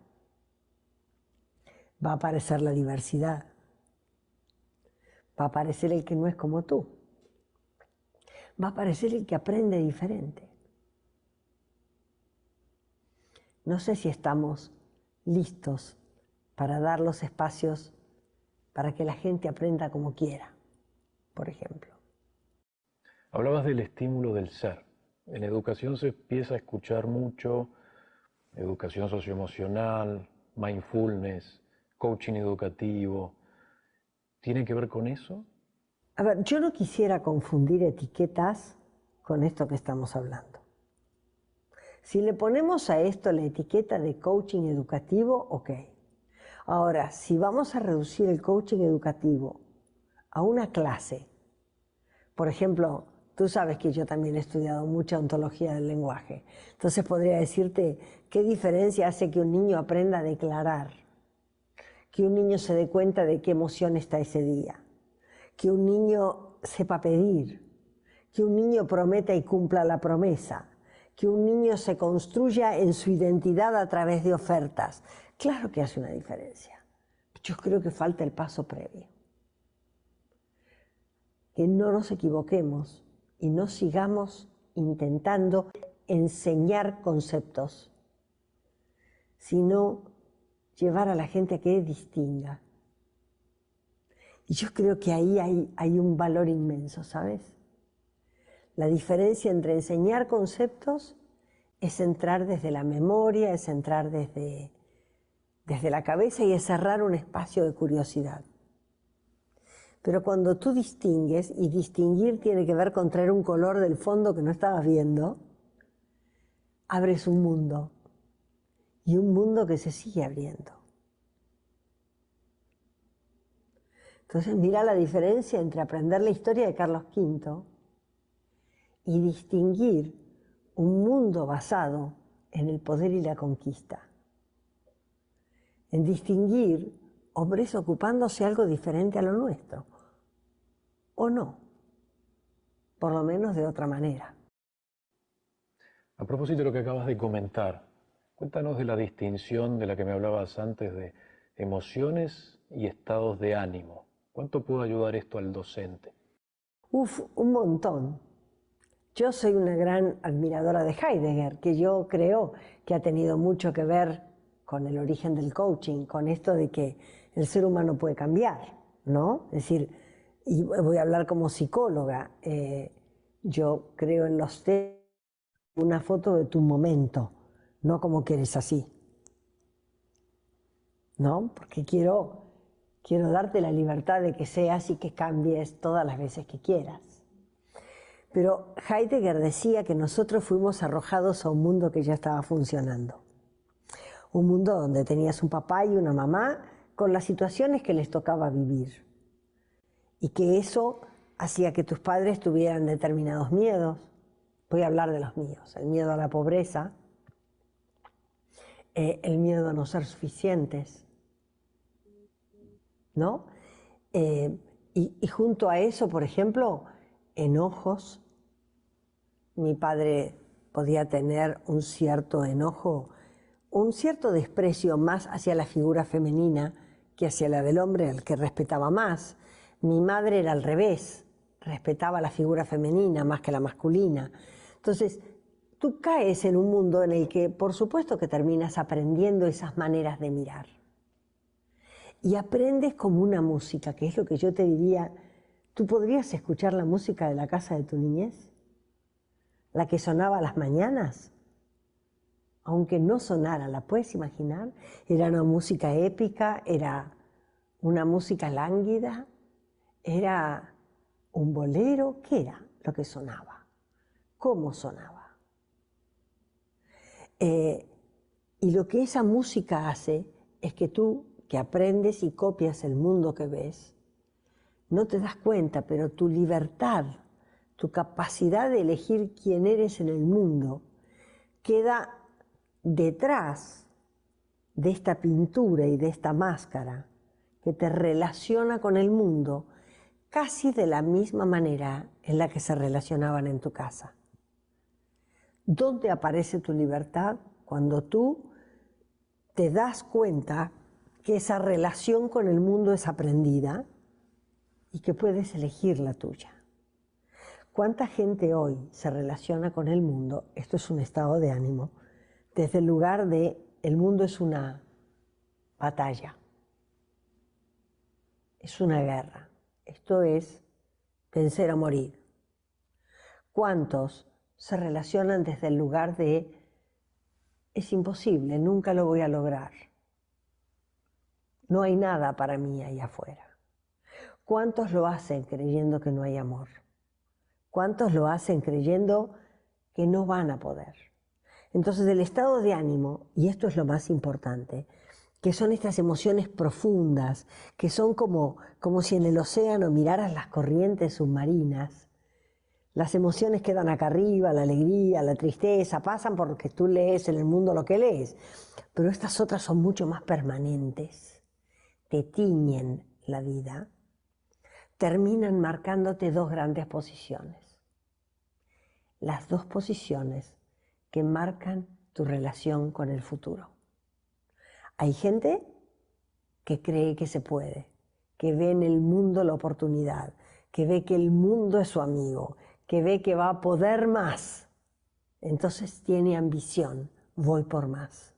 va a aparecer la diversidad, va a aparecer el que no es como tú, va a aparecer el que aprende diferente. No sé si estamos listos para dar los espacios para que la gente aprenda como quiera, por ejemplo. Hablabas del estímulo del ser. En educación se empieza a escuchar mucho educación socioemocional, mindfulness, coaching educativo. ¿Tiene que ver con eso? A ver, yo no quisiera confundir etiquetas con esto que estamos hablando. Si le ponemos a esto la etiqueta de coaching educativo, ok. Ahora, si vamos a reducir el coaching educativo a una clase, por ejemplo, Tú sabes que yo también he estudiado mucha ontología del lenguaje. Entonces podría decirte qué diferencia hace que un niño aprenda a declarar, que un niño se dé cuenta de qué emoción está ese día, que un niño sepa pedir, que un niño prometa y cumpla la promesa, que un niño se construya en su identidad a través de ofertas. Claro que hace una diferencia. Yo creo que falta el paso previo. Que no nos equivoquemos y no sigamos intentando enseñar conceptos, sino llevar a la gente a que distinga. Y yo creo que ahí hay un valor inmenso, ¿sabes? La diferencia entre enseñar conceptos es entrar desde la memoria, es entrar desde la cabeza y es cerrar un espacio de curiosidad. Pero cuando tú distingues, y distinguir tiene que ver con traer un color del fondo que no estabas viendo, abres un mundo, y un mundo que se sigue abriendo. Entonces mira la diferencia entre aprender la historia de Carlos V y distinguir un mundo basado en el poder y la conquista. En distinguir hombres ocupándose algo diferente a lo nuestro, o no, por lo menos de otra manera. A propósito de lo que acabas de comentar, cuéntanos de la distinción de la que me hablabas antes de emociones y estados de ánimo. ¿Cuánto puede ayudar esto al docente? Un montón. Yo soy una gran admiradora de Heidegger, que yo creo que ha tenido mucho que ver con el origen del coaching, con esto de que el ser humano puede cambiar, ¿no? Es decir, y voy a hablar como psicóloga, yo creo en los una foto de tu momento, no como que eres así, ¿no? Porque quiero darte la libertad de que seas y que cambies todas las veces que quieras. Pero Heidegger decía que nosotros fuimos arrojados a un mundo que ya estaba funcionando. Un mundo donde tenías un papá y una mamá con las situaciones que les tocaba vivir. Y que eso hacía que tus padres tuvieran determinados miedos. Voy a hablar de los míos. El miedo a la pobreza, el miedo a no ser suficientes, ¿no? Y junto a eso, por ejemplo, enojos. Mi padre podía tener un cierto enojo, un cierto desprecio más hacia la figura femenina que hacia la del hombre, al que respetaba más. Mi madre era al revés, respetaba la figura femenina más que la masculina. Entonces, tú caes en un mundo en el que, por supuesto que terminas aprendiendo esas maneras de mirar. Y aprendes como una música, que es lo que yo te diría, ¿tú podrías escuchar la música de la casa de tu niñez? La que sonaba a las mañanas, aunque no sonara, ¿la puedes imaginar? Era una música épica, era una música lánguida, era un bolero, ¿qué era lo que sonaba? ¿Cómo sonaba? Y lo que esa música hace es que tú, que aprendes y copias el mundo que ves, no te das cuenta, pero tu libertad, tu capacidad de elegir quién eres en el mundo, queda detrás de esta pintura y de esta máscara que te relaciona con el mundo casi de la misma manera en la que se relacionaban en tu casa. ¿Dónde aparece tu libertad? Cuando tú te das cuenta que esa relación con el mundo es aprendida y que puedes elegir la tuya. ¿Cuánta gente hoy se relaciona con el mundo? Esto es un estado de ánimo. Desde el lugar de el mundo es una batalla, es una guerra. Esto es vencer o morir. ¿Cuántos se relacionan desde el lugar de es imposible, nunca lo voy a lograr? No hay nada para mí ahí afuera. ¿Cuántos lo hacen creyendo que no hay amor? ¿Cuántos lo hacen creyendo que no van a poder? Entonces el estado de ánimo, y esto es lo más importante, que son estas emociones profundas, que son como si en el océano miraras las corrientes submarinas, Las emociones quedan acá arriba, la alegría, la tristeza, pasan porque tú lees en el mundo lo que lees. Pero estas otras son mucho más permanentes, te tiñen la vida, terminan marcándote dos grandes posiciones. Las dos posiciones que marcan tu relación con el futuro. Hay gente que cree que se puede, que ve en el mundo la oportunidad, que ve que el mundo es su amigo, que ve que va a poder más. Entonces tiene ambición, voy por más.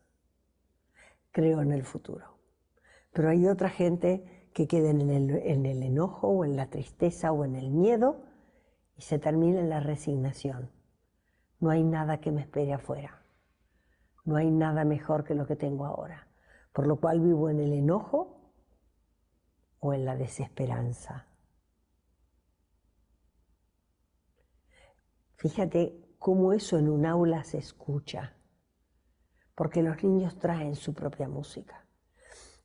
Creo en el futuro. Pero hay otra gente que queda en el enojo o en la tristeza o en el miedo y se termina en la resignación. No hay nada que me espere afuera. No hay nada mejor que lo que tengo ahora. Por lo cual vivo en el enojo o en la desesperanza. Fíjate cómo eso en un aula se escucha, porque los niños traen su propia música.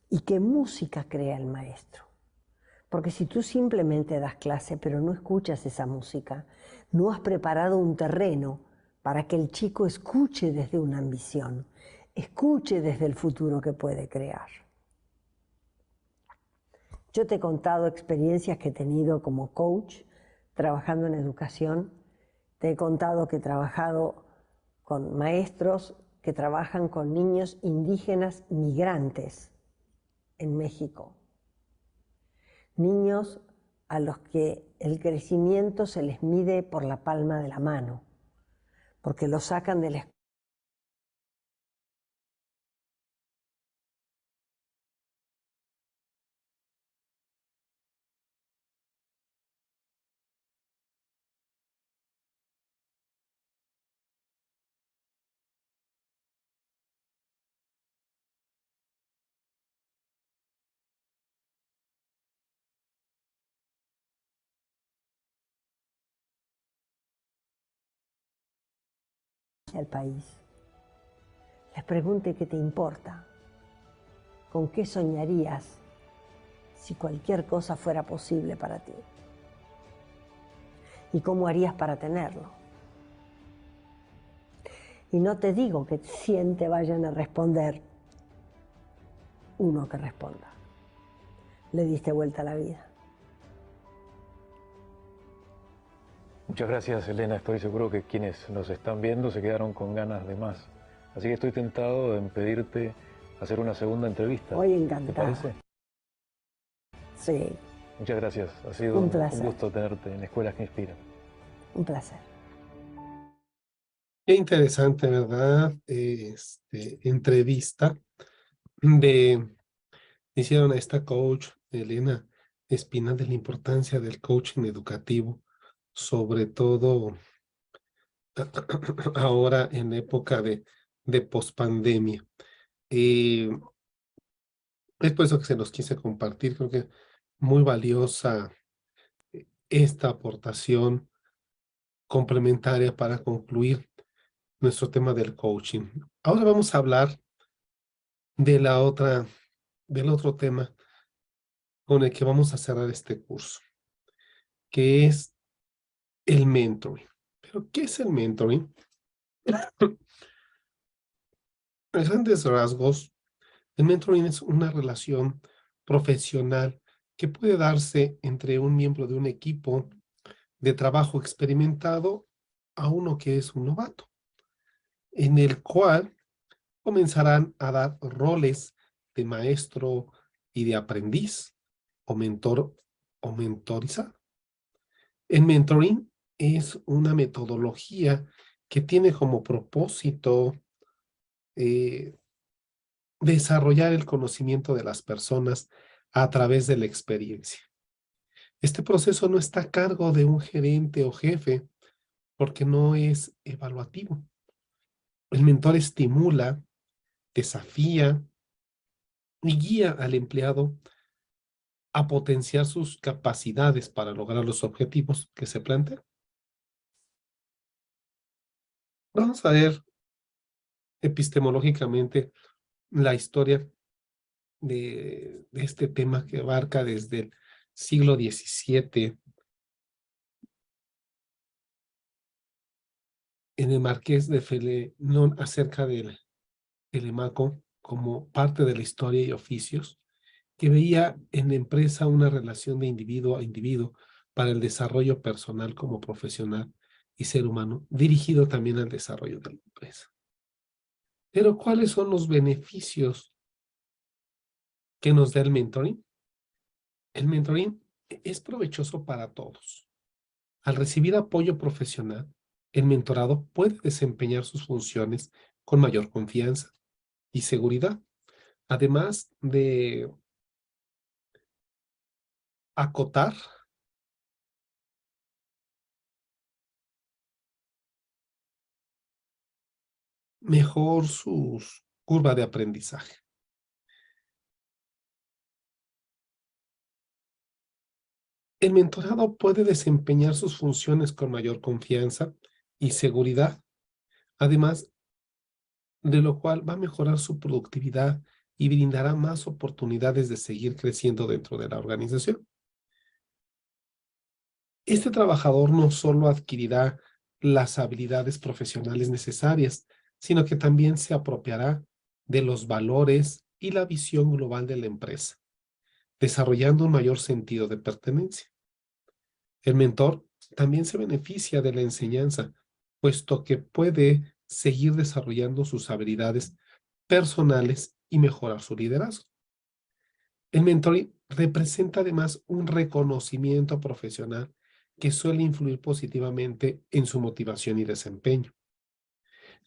¿Y qué música crea el maestro? Porque si tú simplemente das clase pero no escuchas esa música, no has preparado un terreno para que el chico escuche desde una ambición, escuche desde el futuro que puede crear. Yo te he contado experiencias que he tenido como coach, trabajando en educación. Te he contado que he trabajado con maestros que trabajan con niños indígenas migrantes en México. Niños a los que el crecimiento se les mide por la palma de la mano, porque los sacan de la escuela. Al país. Les pregunte qué te importa, con qué soñarías si cualquier cosa fuera posible para ti y cómo harías para tenerlo. Y no te digo que 100 te vayan a responder, uno que responda. Le diste vuelta a la vida. Muchas gracias, Elena. Estoy seguro que quienes nos están viendo se quedaron con ganas de más. Así que estoy tentado en pedirte hacer una segunda entrevista. Hoy encantada. ¿Te parece? Sí. Muchas gracias. Ha sido Un un placer. gusto tenerte en Escuelas que Inspiran. Un placer. Qué interesante, ¿verdad? Entrevista hicieron a esta coach, Elena Espinal, de la importancia del coaching educativo, sobre todo ahora en época de pospandemia. Es por eso que se los quise compartir, creo que muy valiosa esta aportación complementaria para concluir nuestro tema del coaching. Ahora vamos a hablar de del otro tema con el que vamos a cerrar este curso, que es el mentoring. ¿Pero qué es el mentoring? En grandes rasgos, el mentoring es una relación profesional que puede darse entre un miembro de un equipo de trabajo experimentado a uno que es un novato, en el cual comenzarán a dar roles de maestro y de aprendiz, o mentor o mentorizar. El mentoring es una metodología que tiene como propósito desarrollar el conocimiento de las personas a través de la experiencia. Este proceso no está a cargo de un gerente o jefe porque no es evaluativo. El mentor estimula, desafía y guía al empleado a potenciar sus capacidades para lograr los objetivos que se plantean. Vamos a ver epistemológicamente la historia de este tema que abarca desde el siglo XVII en el Marqués de Felenón acerca del Telemaco como parte de la historia y oficios, que veía en la empresa una relación de individuo a individuo para el desarrollo personal como profesional y ser humano, dirigido también al desarrollo de la empresa. Pero, ¿cuáles son los beneficios que nos da el mentoring? El mentoring es provechoso para todos. Al recibir apoyo profesional, el mentorado puede desempeñar sus funciones con mayor confianza y seguridad, además de acotar mejor su curva de aprendizaje. El mentorado puede desempeñar sus funciones con mayor confianza y seguridad, además de lo cual va a mejorar su productividad y brindará más oportunidades de seguir creciendo dentro de la organización. Este trabajador no solo adquirirá las habilidades profesionales necesarias, sino que también se apropiará de los valores y la visión global de la empresa, desarrollando un mayor sentido de pertenencia. El mentor también se beneficia de la enseñanza, puesto que puede seguir desarrollando sus habilidades personales y mejorar su liderazgo. El mentoring representa además un reconocimiento profesional que suele influir positivamente en su motivación y desempeño.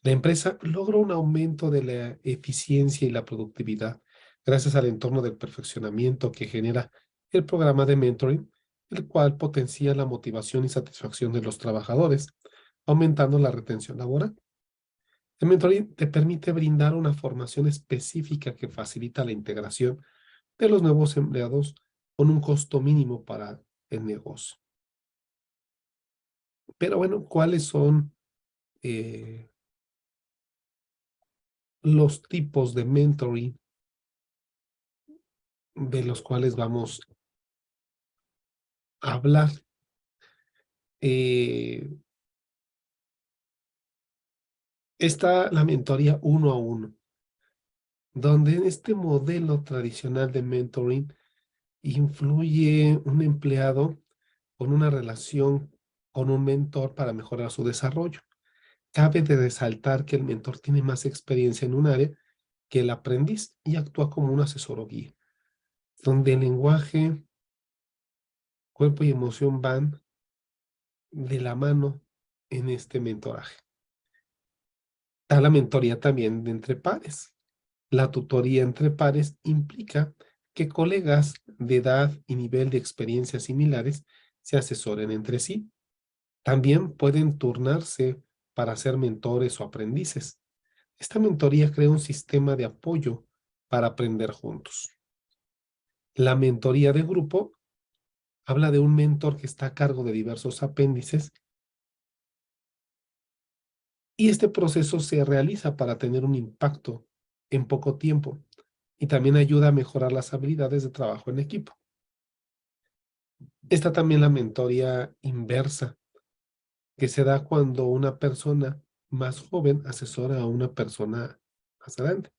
La empresa logra un aumento de la eficiencia y la productividad gracias al entorno del perfeccionamiento que genera el programa de mentoring, el cual potencia la motivación y satisfacción de los trabajadores, aumentando la retención laboral. El mentoring te permite brindar una formación específica que facilita la integración de los nuevos empleados con un costo mínimo para el negocio. Pero bueno, ¿cuáles son los tipos de mentoring de los cuales vamos a hablar? Está la mentoría uno a uno, donde en este modelo tradicional de mentoring influye un empleado con una relación con un mentor para mejorar su desarrollo. Cabe de resaltar que el mentor tiene más experiencia en un área que el aprendiz y actúa como un asesor o guía, donde el lenguaje, cuerpo y emoción van de la mano en este mentoraje. Está la mentoría también de entre pares. La tutoría entre pares implica que colegas de edad y nivel de experiencia similares se asesoren entre sí. También pueden turnarse para ser mentores o aprendices. Esta mentoría crea un sistema de apoyo para aprender juntos. La mentoría de grupo habla de un mentor que está a cargo de diversos apéndices y este proceso se realiza para tener un impacto en poco tiempo y también ayuda a mejorar las habilidades de trabajo en equipo. Está también la mentoría inversa, que se da cuando una persona más joven asesora a una persona más grande.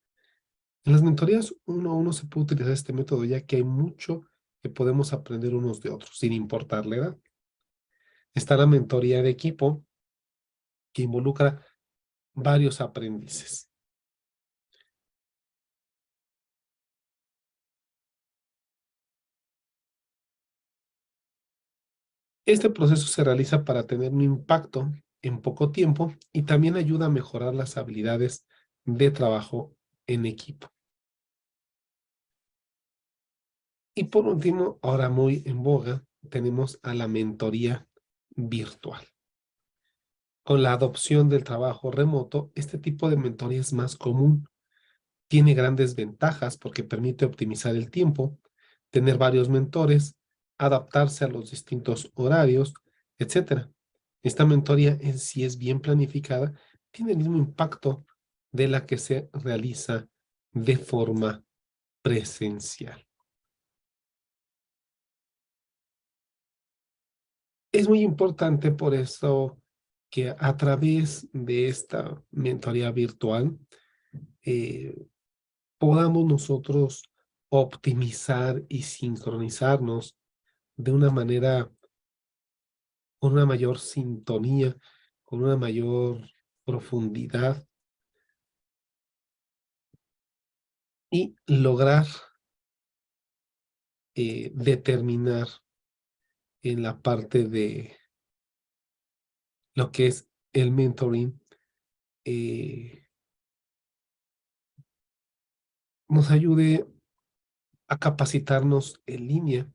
En las mentorías uno a uno se puede utilizar este método, ya que hay mucho que podemos aprender unos de otros, sin importar la edad. Está la mentoría de equipo, que involucra varios aprendices. Este proceso se realiza para tener un impacto en poco tiempo y también ayuda a mejorar las habilidades de trabajo en equipo. Y por último, ahora muy en boga, tenemos a la mentoría virtual. Con la adopción del trabajo remoto, este tipo de mentoría es más común. Tiene grandes ventajas porque permite optimizar el tiempo, tener varios mentores, adaptarse a los distintos horarios, etc. Esta mentoría en sí es bien planificada, tiene el mismo impacto de la que se realiza de forma presencial. Es muy importante por eso que a través de esta mentoría virtual podamos nosotros optimizar y sincronizarnos de una manera, con una mayor sintonía, con una mayor profundidad y lograr determinar en la parte de lo que es el mentoring, nos ayude a capacitarnos en línea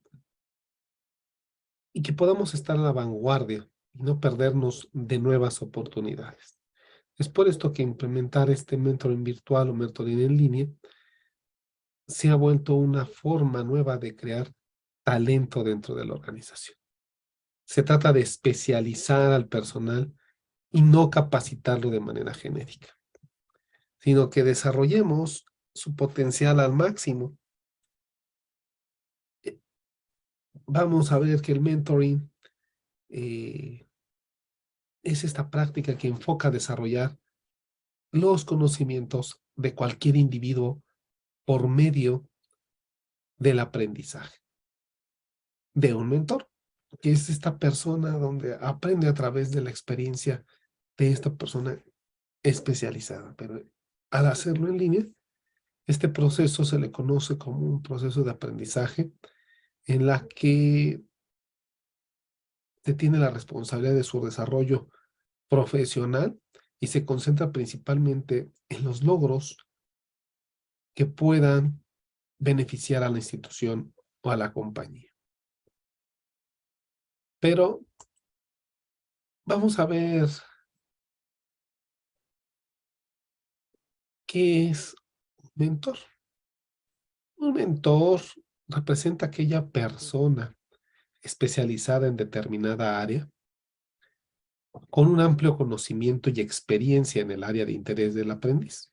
y que podamos estar a la vanguardia y no perdernos de nuevas oportunidades. Es por esto que implementar este mentoring virtual o mentoring en línea se ha vuelto una forma nueva de crear talento dentro de la organización. Se trata de especializar al personal y no capacitarlo de manera genérica, sino que desarrollemos su potencial al máximo. Vamos a ver que el mentoring es esta práctica que enfoca a desarrollar los conocimientos de cualquier individuo por medio del aprendizaje de un mentor, que es esta persona donde aprende a través de la experiencia de esta persona especializada. Pero al hacerlo en línea, este proceso se le conoce como un proceso de aprendizaje en la que se tiene la responsabilidad de su desarrollo profesional y se concentra principalmente en los logros que puedan beneficiar a la institución o a la compañía. Pero vamos a ver qué es un mentor. Un mentor representa aquella persona especializada en determinada área, con un amplio conocimiento y experiencia en el área de interés del aprendiz.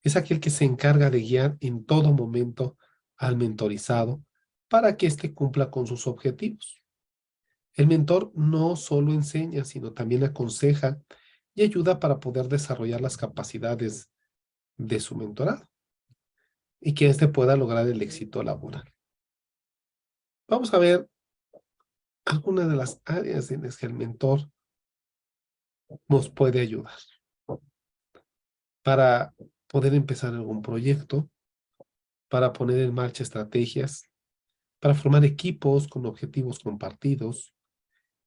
Es aquel que se encarga de guiar en todo momento al mentorizado para que éste cumpla con sus objetivos. El mentor no solo enseña, sino también aconseja y ayuda para poder desarrollar las capacidades de su mentorado y que éste pueda lograr el éxito laboral. Vamos a ver algunas de las áreas en las que el mentor nos puede ayudar para poder empezar algún proyecto, para poner en marcha estrategias, para formar equipos con objetivos compartidos,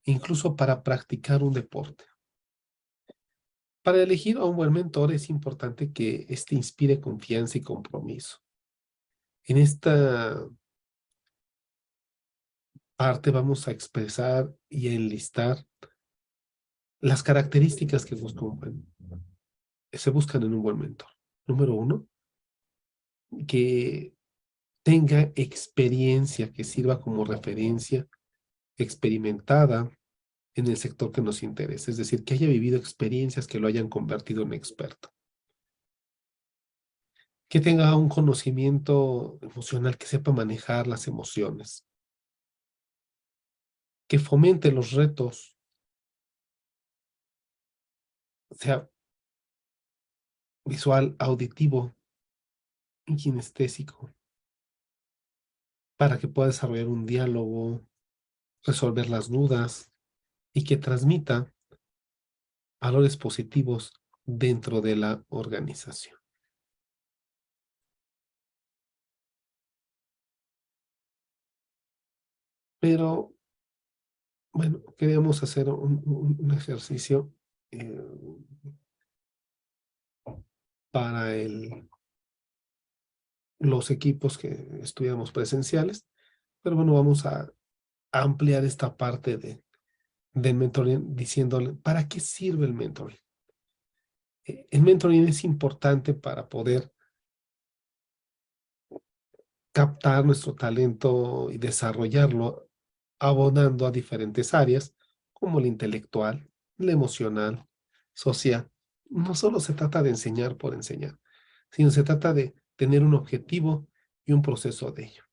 incluso para practicar un deporte. Para elegir a un buen mentor es importante que éste inspire confianza y compromiso. En esta parte vamos a expresar y a enlistar las características que se buscan en un buen mentor. Número 1, que tenga experiencia, que sirva como referencia experimentada en el sector que nos interesa, es decir, que haya vivido experiencias que lo hayan convertido en experto. Que tenga un conocimiento emocional, que sepa manejar las emociones. Que fomente los retos, sea visual, auditivo y kinestésico, para que pueda desarrollar un diálogo, resolver las dudas y que transmita valores positivos dentro de la organización. Pero, bueno, queríamos hacer un ejercicio para los equipos que estudiamos presenciales, pero bueno, vamos a ampliar esta parte del mentoring diciéndole, ¿para qué sirve el mentoring? El mentoring es importante para poder captar nuestro talento y desarrollarlo abonando a diferentes áreas como la intelectual, la emocional, social. No solo se trata de enseñar por enseñar, sino se trata de tener un objetivo y un proceso de ello.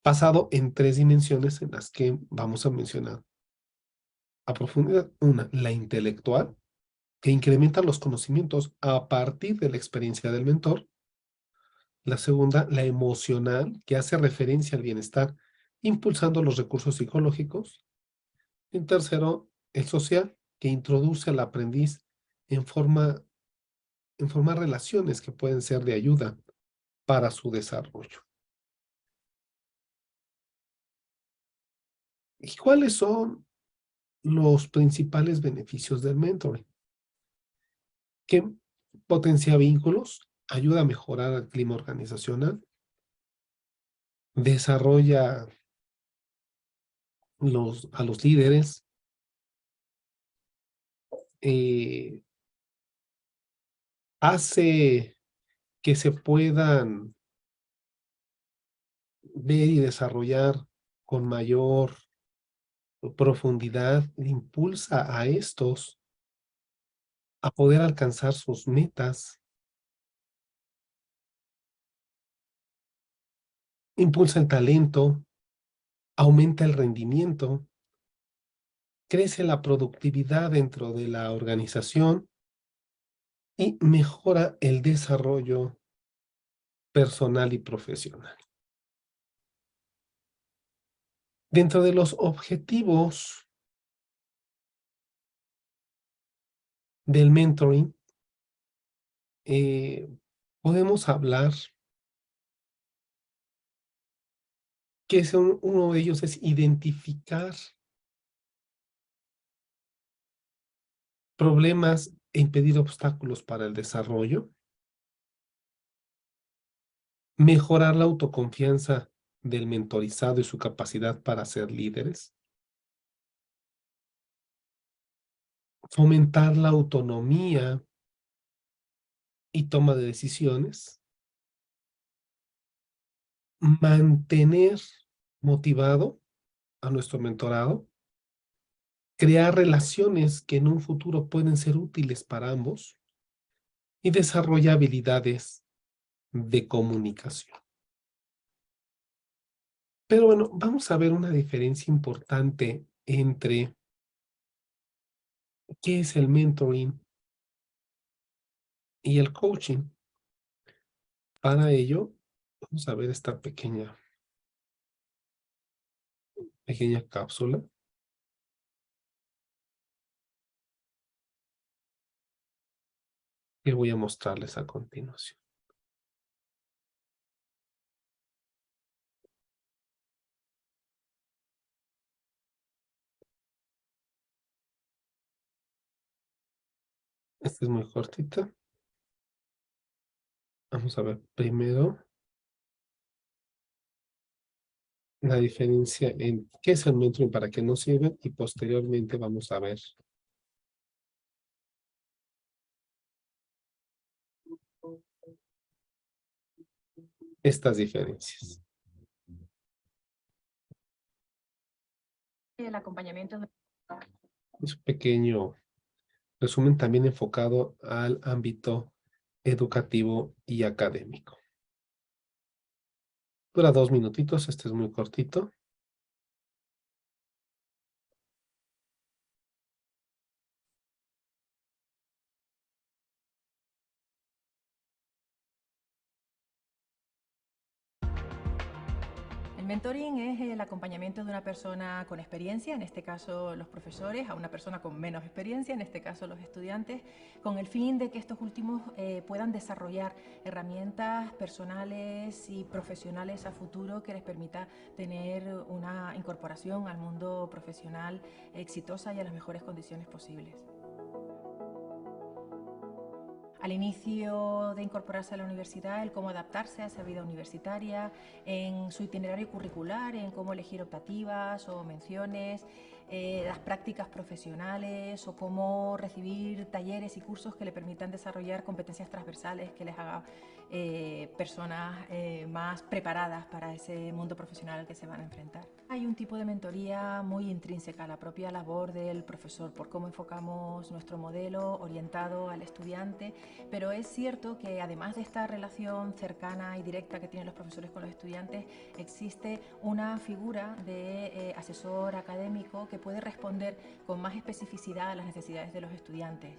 Basado en 3 dimensiones en las que vamos a mencionar a profundidad. Una, la intelectual, que incrementa los conocimientos a partir de la experiencia del mentor. La segunda, la emocional, que hace referencia al bienestar, impulsando los recursos psicológicos. Y tercero, el social, que introduce al aprendiz en formar relaciones que pueden ser de ayuda para su desarrollo. ¿Y cuáles son los principales beneficios del mentoring? Que potencia vínculos, ayuda a mejorar el clima organizacional, desarrolla a los líderes, hace que se puedan ver y desarrollar con mayor profundidad, impulsa a estos a poder alcanzar sus metas, impulsa el talento, aumenta el rendimiento, crece la productividad dentro de la organización y mejora el desarrollo personal y profesional. Dentro de los objetivos del mentoring, podemos hablar que uno de ellos es identificar problemas e impedir obstáculos para el desarrollo, mejorar la autoconfianza del mentorizado y su capacidad para ser líderes, fomentar la autonomía y toma de decisiones, mantener motivado a nuestro mentorado, crear relaciones que en un futuro pueden ser útiles para ambos y desarrolla habilidades de comunicación. Pero bueno, vamos a ver una diferencia importante entre qué es el mentoring y el coaching. Para ello, vamos a ver esta pequeña cápsula. Que voy a mostrarles a continuación. Esta es muy cortita. Vamos a ver primero la diferencia en qué es el mentoring, para qué nos sirve, y posteriormente vamos a ver estas diferencias. El acompañamiento. Es un pequeño resumen también enfocado al ámbito educativo y académico. Dura 2 minutitos, este es muy cortito. El mentoring es el acompañamiento de una persona con experiencia, en este caso los profesores, a una persona con menos experiencia, en este caso los estudiantes, con el fin de que estos últimos puedan desarrollar herramientas personales y profesionales a futuro que les permita tener una incorporación al mundo profesional exitosa y a las mejores condiciones posibles. Al inicio de incorporarse a la universidad, el cómo adaptarse a esa vida universitaria, en su itinerario curricular, en cómo elegir optativas o menciones, las prácticas profesionales o cómo recibir talleres y cursos que le permitan desarrollar competencias transversales que les haga personas más preparadas para ese mundo profesional al que se van a enfrentar. Hay un tipo de mentoría muy intrínseca a la propia labor del profesor, por cómo enfocamos nuestro modelo orientado al estudiante, pero es cierto que además de esta relación cercana y directa que tienen los profesores con los estudiantes, existe una figura de asesor académico que que puede responder con más especificidad a las necesidades de los estudiantes.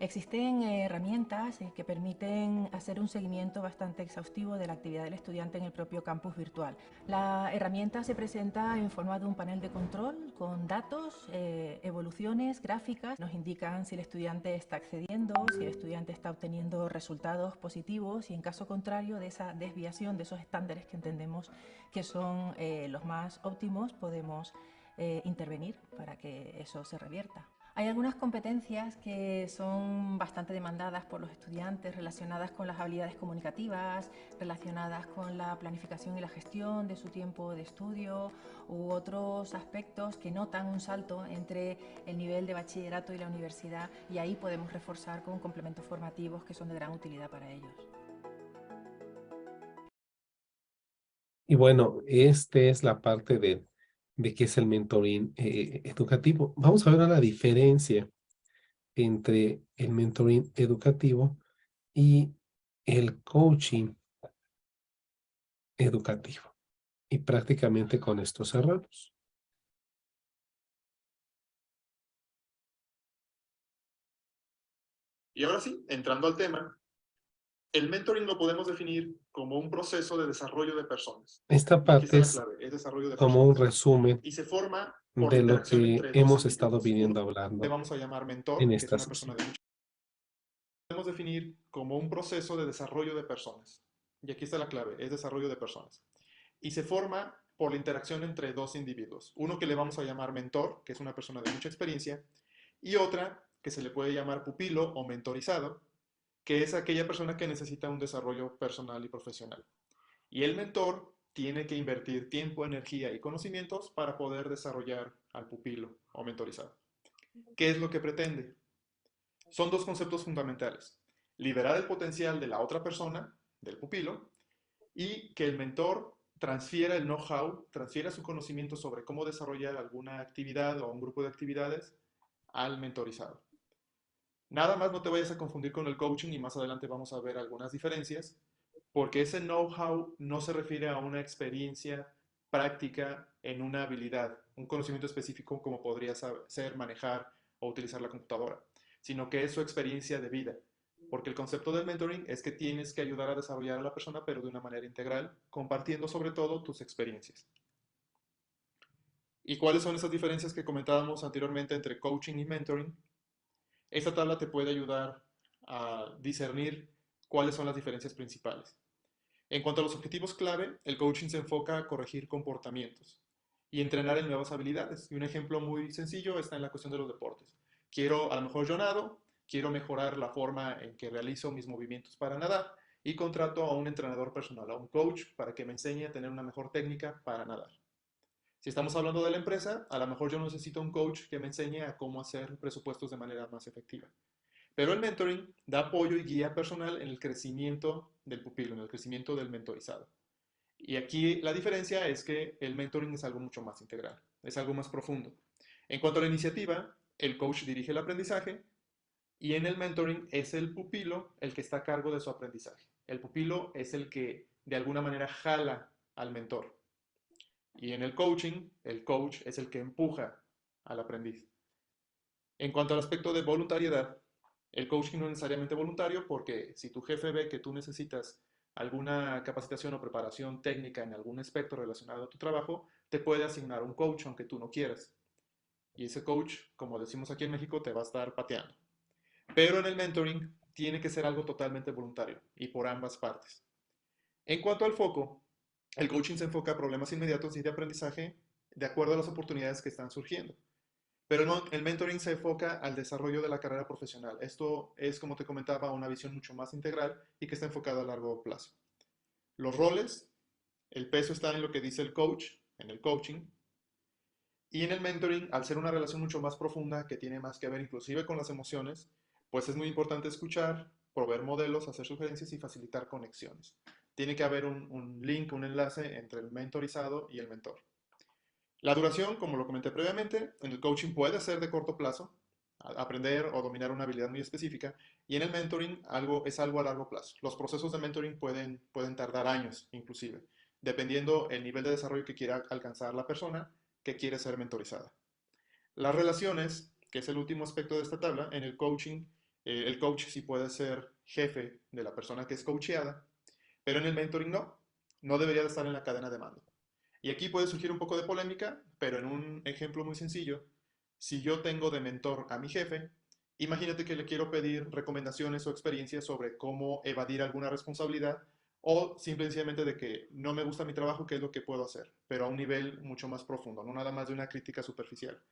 Existen herramientas que permiten hacer un seguimiento bastante exhaustivo de la actividad del estudiante en el propio campus virtual. La herramienta se presenta en forma de un panel de control con datos, evoluciones, gráficas. Nos indican si el estudiante está accediendo, si el estudiante está obteniendo resultados positivos y en caso contrario de esa desviación de esos estándares que entendemos que son los más óptimos, podemos intervenir para que eso se revierta. Hay algunas competencias que son bastante demandadas por los estudiantes relacionadas con las habilidades comunicativas, relacionadas con la planificación y la gestión de su tiempo de estudio u otros aspectos que notan un salto entre el nivel de bachillerato y la universidad y ahí podemos reforzar con complementos formativos que son de gran utilidad para ellos. Y bueno, esta es la parte de qué es el mentoring educativo. Vamos a ver la diferencia entre el mentoring educativo y el coaching educativo. Y prácticamente con esto cerramos. Y ahora sí, entrando al tema, el mentoring lo podemos definir como un proceso de desarrollo de personas. Esta parte es desarrollo de como un personas. resumen Y se forma por de lo interacción que entre dos hemos estado individuos. viniendo Uno, le hablando vamos a llamar mentor, en que es esta una persona sesión. de mucha. Podemos definir como un proceso de desarrollo de personas. Y aquí está la clave, es desarrollo de personas. Y se forma por la interacción entre dos individuos. Uno que le vamos a llamar mentor, que es una persona de mucha experiencia, y otra que se le puede llamar pupilo o mentorizado, que es aquella persona que necesita un desarrollo personal y profesional. Y el mentor tiene que invertir tiempo, energía y conocimientos para poder desarrollar al pupilo o mentorizado. ¿Qué es lo que pretende? Son dos conceptos fundamentales. Liberar el potencial de la otra persona, del pupilo, y que el mentor transfiera el know-how, transfiera su conocimiento sobre cómo desarrollar alguna actividad o un grupo de actividades al mentorizado. Nada más no te vayas a confundir con el coaching y más adelante vamos a ver algunas diferencias, porque ese know-how no se refiere a una experiencia práctica en una habilidad, un conocimiento específico como podría ser manejar o utilizar la computadora, sino que es su experiencia de vida. Porque el concepto del mentoring es que tienes que ayudar a desarrollar a la persona, pero de una manera integral, compartiendo sobre todo tus experiencias. ¿Y cuáles son esas diferencias que comentábamos anteriormente entre coaching y mentoring? Esta tabla te puede ayudar a discernir cuáles son las diferencias principales. En cuanto a los objetivos clave, el coaching se enfoca a corregir comportamientos y entrenar en nuevas habilidades. Y un ejemplo muy sencillo está en la cuestión de los deportes. A lo mejor yo nado, quiero mejorar la forma en que realizo mis movimientos para nadar y contrato a un entrenador personal, a un coach, para que me enseñe a tener una mejor técnica para nadar. Si estamos hablando de la empresa, a lo mejor yo necesito un coach que me enseñe a cómo hacer presupuestos de manera más efectiva. Pero el mentoring da apoyo y guía personal en el crecimiento del pupilo, en el crecimiento del mentorizado. Y aquí la diferencia es que el mentoring es algo mucho más integral, es algo más profundo. En cuanto a la iniciativa, el coach dirige el aprendizaje y en el mentoring es el pupilo el que está a cargo de su aprendizaje. El pupilo es el que de alguna manera jala al mentor. Y en el coaching, el coach es el que empuja al aprendiz. En cuanto al aspecto de voluntariedad, el coaching no es necesariamente voluntario porque si tu jefe ve que tú necesitas alguna capacitación o preparación técnica en algún aspecto relacionado a tu trabajo, te puede asignar un coach aunque tú no quieras. Y ese coach, como decimos aquí en México, te va a estar pateando. Pero en el mentoring tiene que ser algo totalmente voluntario y por ambas partes. En cuanto al foco, el coaching se enfoca a problemas inmediatos y de aprendizaje de acuerdo a las oportunidades que están surgiendo. Pero el mentoring se enfoca al desarrollo de la carrera profesional. Esto es, como te comentaba, una visión mucho más integral y que está enfocada a largo plazo. Los roles, el peso está en lo que dice el coach, en el coaching. Y en el mentoring, al ser una relación mucho más profunda, que tiene más que ver inclusive con las emociones, pues es muy importante escuchar, proveer modelos, hacer sugerencias y facilitar conexiones. Tiene que haber un link, un enlace entre el mentorizado y el mentor. La duración, como lo comenté previamente, en el coaching puede ser de corto plazo, aprender o dominar una habilidad muy específica, y en el mentoring es algo a largo plazo. Los procesos de mentoring pueden tardar años, inclusive, dependiendo el nivel de desarrollo que quiera alcanzar la persona, que quiere ser mentorizada. Las relaciones, que es el último aspecto de esta tabla, en el coaching, el coach sí puede ser jefe de la persona que es coacheada, pero en el mentoring no, no debería de estar en la cadena de mando. Y aquí puede surgir un poco de polémica, pero en un ejemplo muy sencillo, si yo tengo de mentor a mi jefe, imagínate que le quiero pedir recomendaciones o experiencias sobre cómo evadir alguna responsabilidad o simplemente de que no me gusta mi trabajo, qué es lo que puedo hacer, pero a un nivel mucho más profundo, no nada más de una crítica superficial.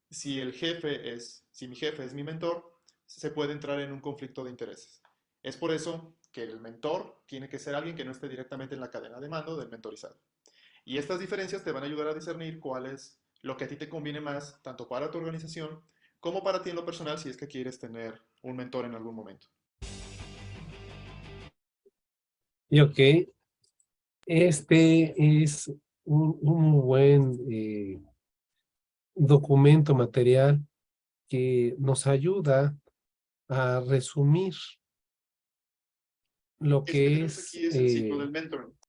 Si mi jefe es mi mentor, se puede entrar en un conflicto de intereses. Es por eso que el mentor tiene que ser alguien que no esté directamente en la cadena de mando del mentorizado. Y estas diferencias te van a ayudar a discernir cuál es lo que a ti te conviene más, tanto para tu organización como para ti en lo personal, si es que quieres tener un mentor en algún momento. Y ok, este es un buen documento material que nos ayuda a resumir lo Eso que que tenemos es aquí es el ciclo del mentoring.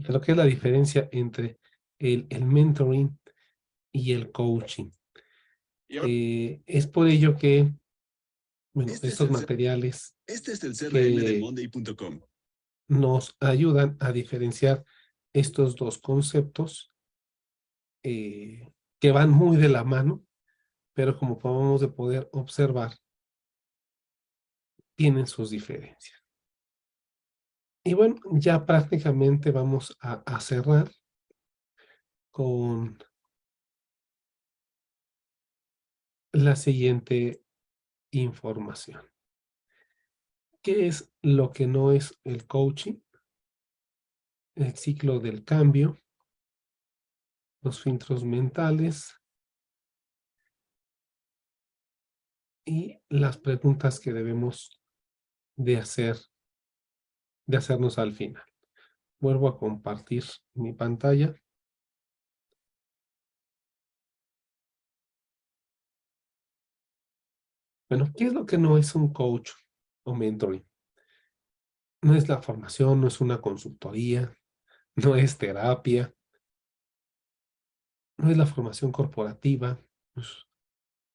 lo que es la diferencia entre el mentoring y el coaching. Y ahora, Es por ello que, bueno, Este es estos el, materiales este es el CRM de que Monday.com. nos ayudan a diferenciar estos dos conceptos que van muy de la mano, pero como podemos de poder observar, tienen sus diferencias. Y bueno, ya prácticamente vamos a cerrar con la siguiente información. ¿Qué es lo que no es el coaching? El ciclo del cambio, los filtros mentales y las preguntas que debemos de hacernos al final. Vuelvo a compartir mi pantalla. Bueno, ¿qué es lo que no es un coach o mentoring? No es la formación, no es una consultoría, no es terapia, no es la formación corporativa, pues,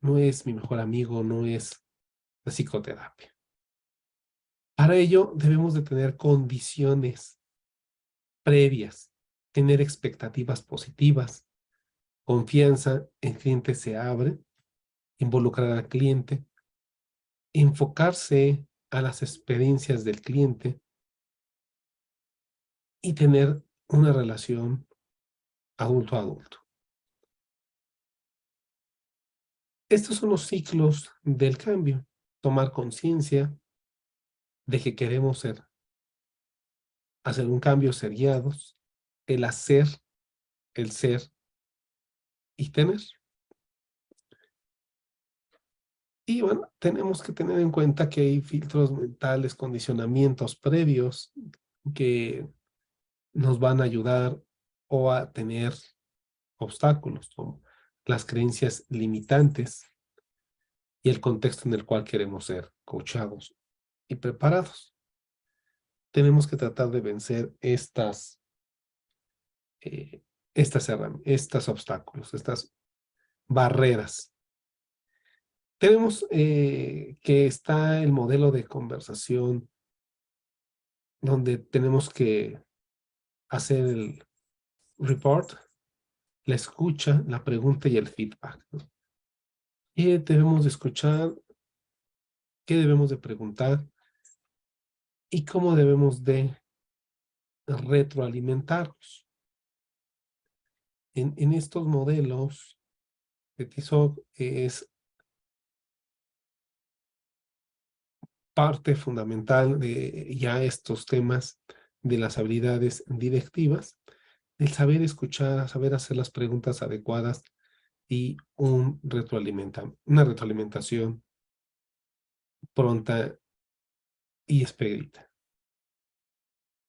no es mi mejor amigo, no es la psicoterapia. Para ello debemos de tener condiciones previas, tener expectativas positivas, confianza, el cliente se abre, involucrar al cliente, enfocarse a las experiencias del cliente y tener una relación adulto a adulto. Estos son los ciclos del cambio. Tomar conciencia de que queremos hacer un cambio, ser guiados, el hacer, el ser y tener. Y bueno, tenemos que tener en cuenta que hay filtros mentales, condicionamientos previos que nos van a ayudar o a tener obstáculos, como las creencias limitantes y el contexto en el cual queremos ser coachados y preparados. Tenemos que tratar de vencer estos obstáculos, estas barreras. Tenemos que está el modelo de conversación donde tenemos que hacer el report, la escucha, la pregunta y el feedback, ¿no? Y debemos de escuchar, qué debemos de preguntar y cómo debemos de retroalimentarnos. En estos modelos, de TISOC es parte fundamental de ya estos temas de las habilidades directivas, el saber escuchar, saber hacer las preguntas adecuadas y una retroalimentación pronta y expedita.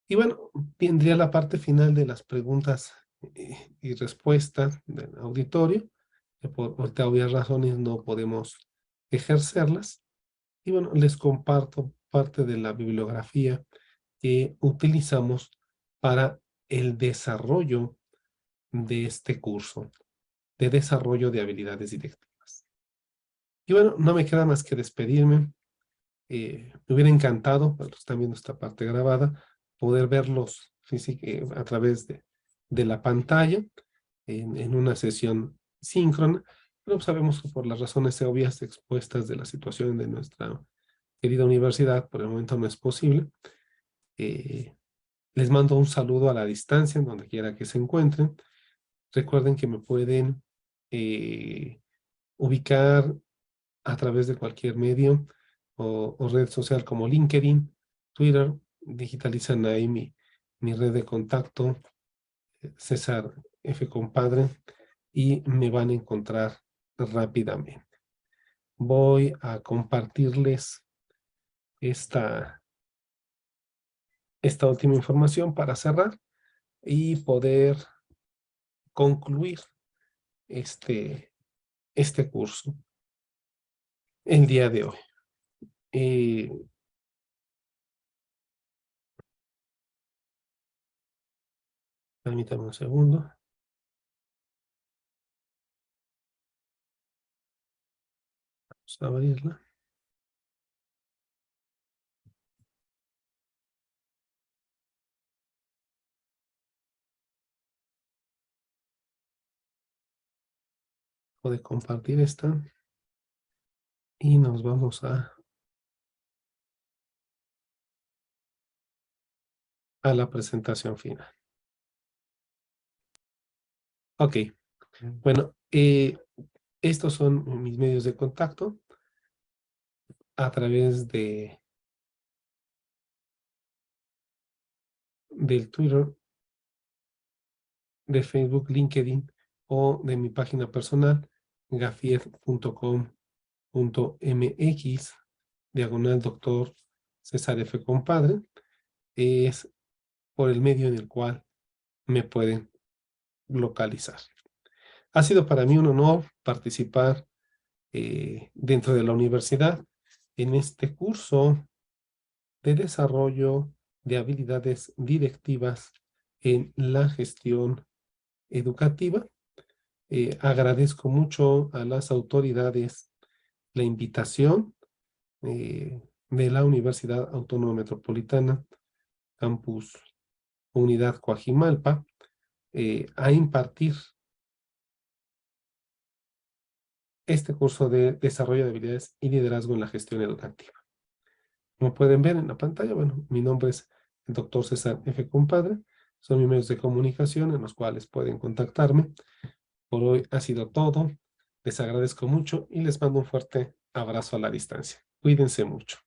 Y bueno, vendría la parte final de las preguntas y respuesta del auditorio, que por ahorita obvias razones no podemos ejercerlas. Y bueno, les comparto parte de la bibliografía que utilizamos para el desarrollo de este curso de desarrollo de habilidades directivas. Y bueno, no me queda más que despedirme. Me hubiera encantado, para los que están viendo esta parte grabada, poder verlos a través de la pantalla en una sesión síncrona, pero sabemos que por las razones obvias expuestas de la situación de nuestra querida universidad, por el momento no es posible. Les mando un saludo a la distancia, en donde quiera que se encuentren. Recuerden que me pueden ubicar a través de cualquier medio o red social como LinkedIn, Twitter. Digitalizan ahí mi red de contacto, César F. Compadre, y me van a encontrar rápidamente. Voy a compartirles esta última información para cerrar y poder concluir este curso el día de hoy. Permítame un segundo. Vamos a abrirla. De compartir esta y nos vamos a la presentación final. Ok, bueno, estos son mis medios de contacto a través del Twitter, de Facebook, LinkedIn o de mi página personal gafier.com.mx/Dr. César F. Compadre. Es por el medio en el cual me pueden localizar. Ha sido para mí un honor participar dentro de la universidad en este curso de desarrollo de habilidades directivas en la gestión educativa. Agradezco mucho a las autoridades la invitación de la Universidad Autónoma Metropolitana, Campus Unidad Coajimalpa, a impartir este curso de desarrollo de habilidades y liderazgo en la gestión educativa. Como pueden ver en la pantalla, bueno, mi nombre es el Dr. César F. Compadre. Son mis medios de comunicación en los cuales pueden contactarme. Por hoy ha sido todo. Les agradezco mucho y les mando un fuerte abrazo a la distancia. Cuídense mucho.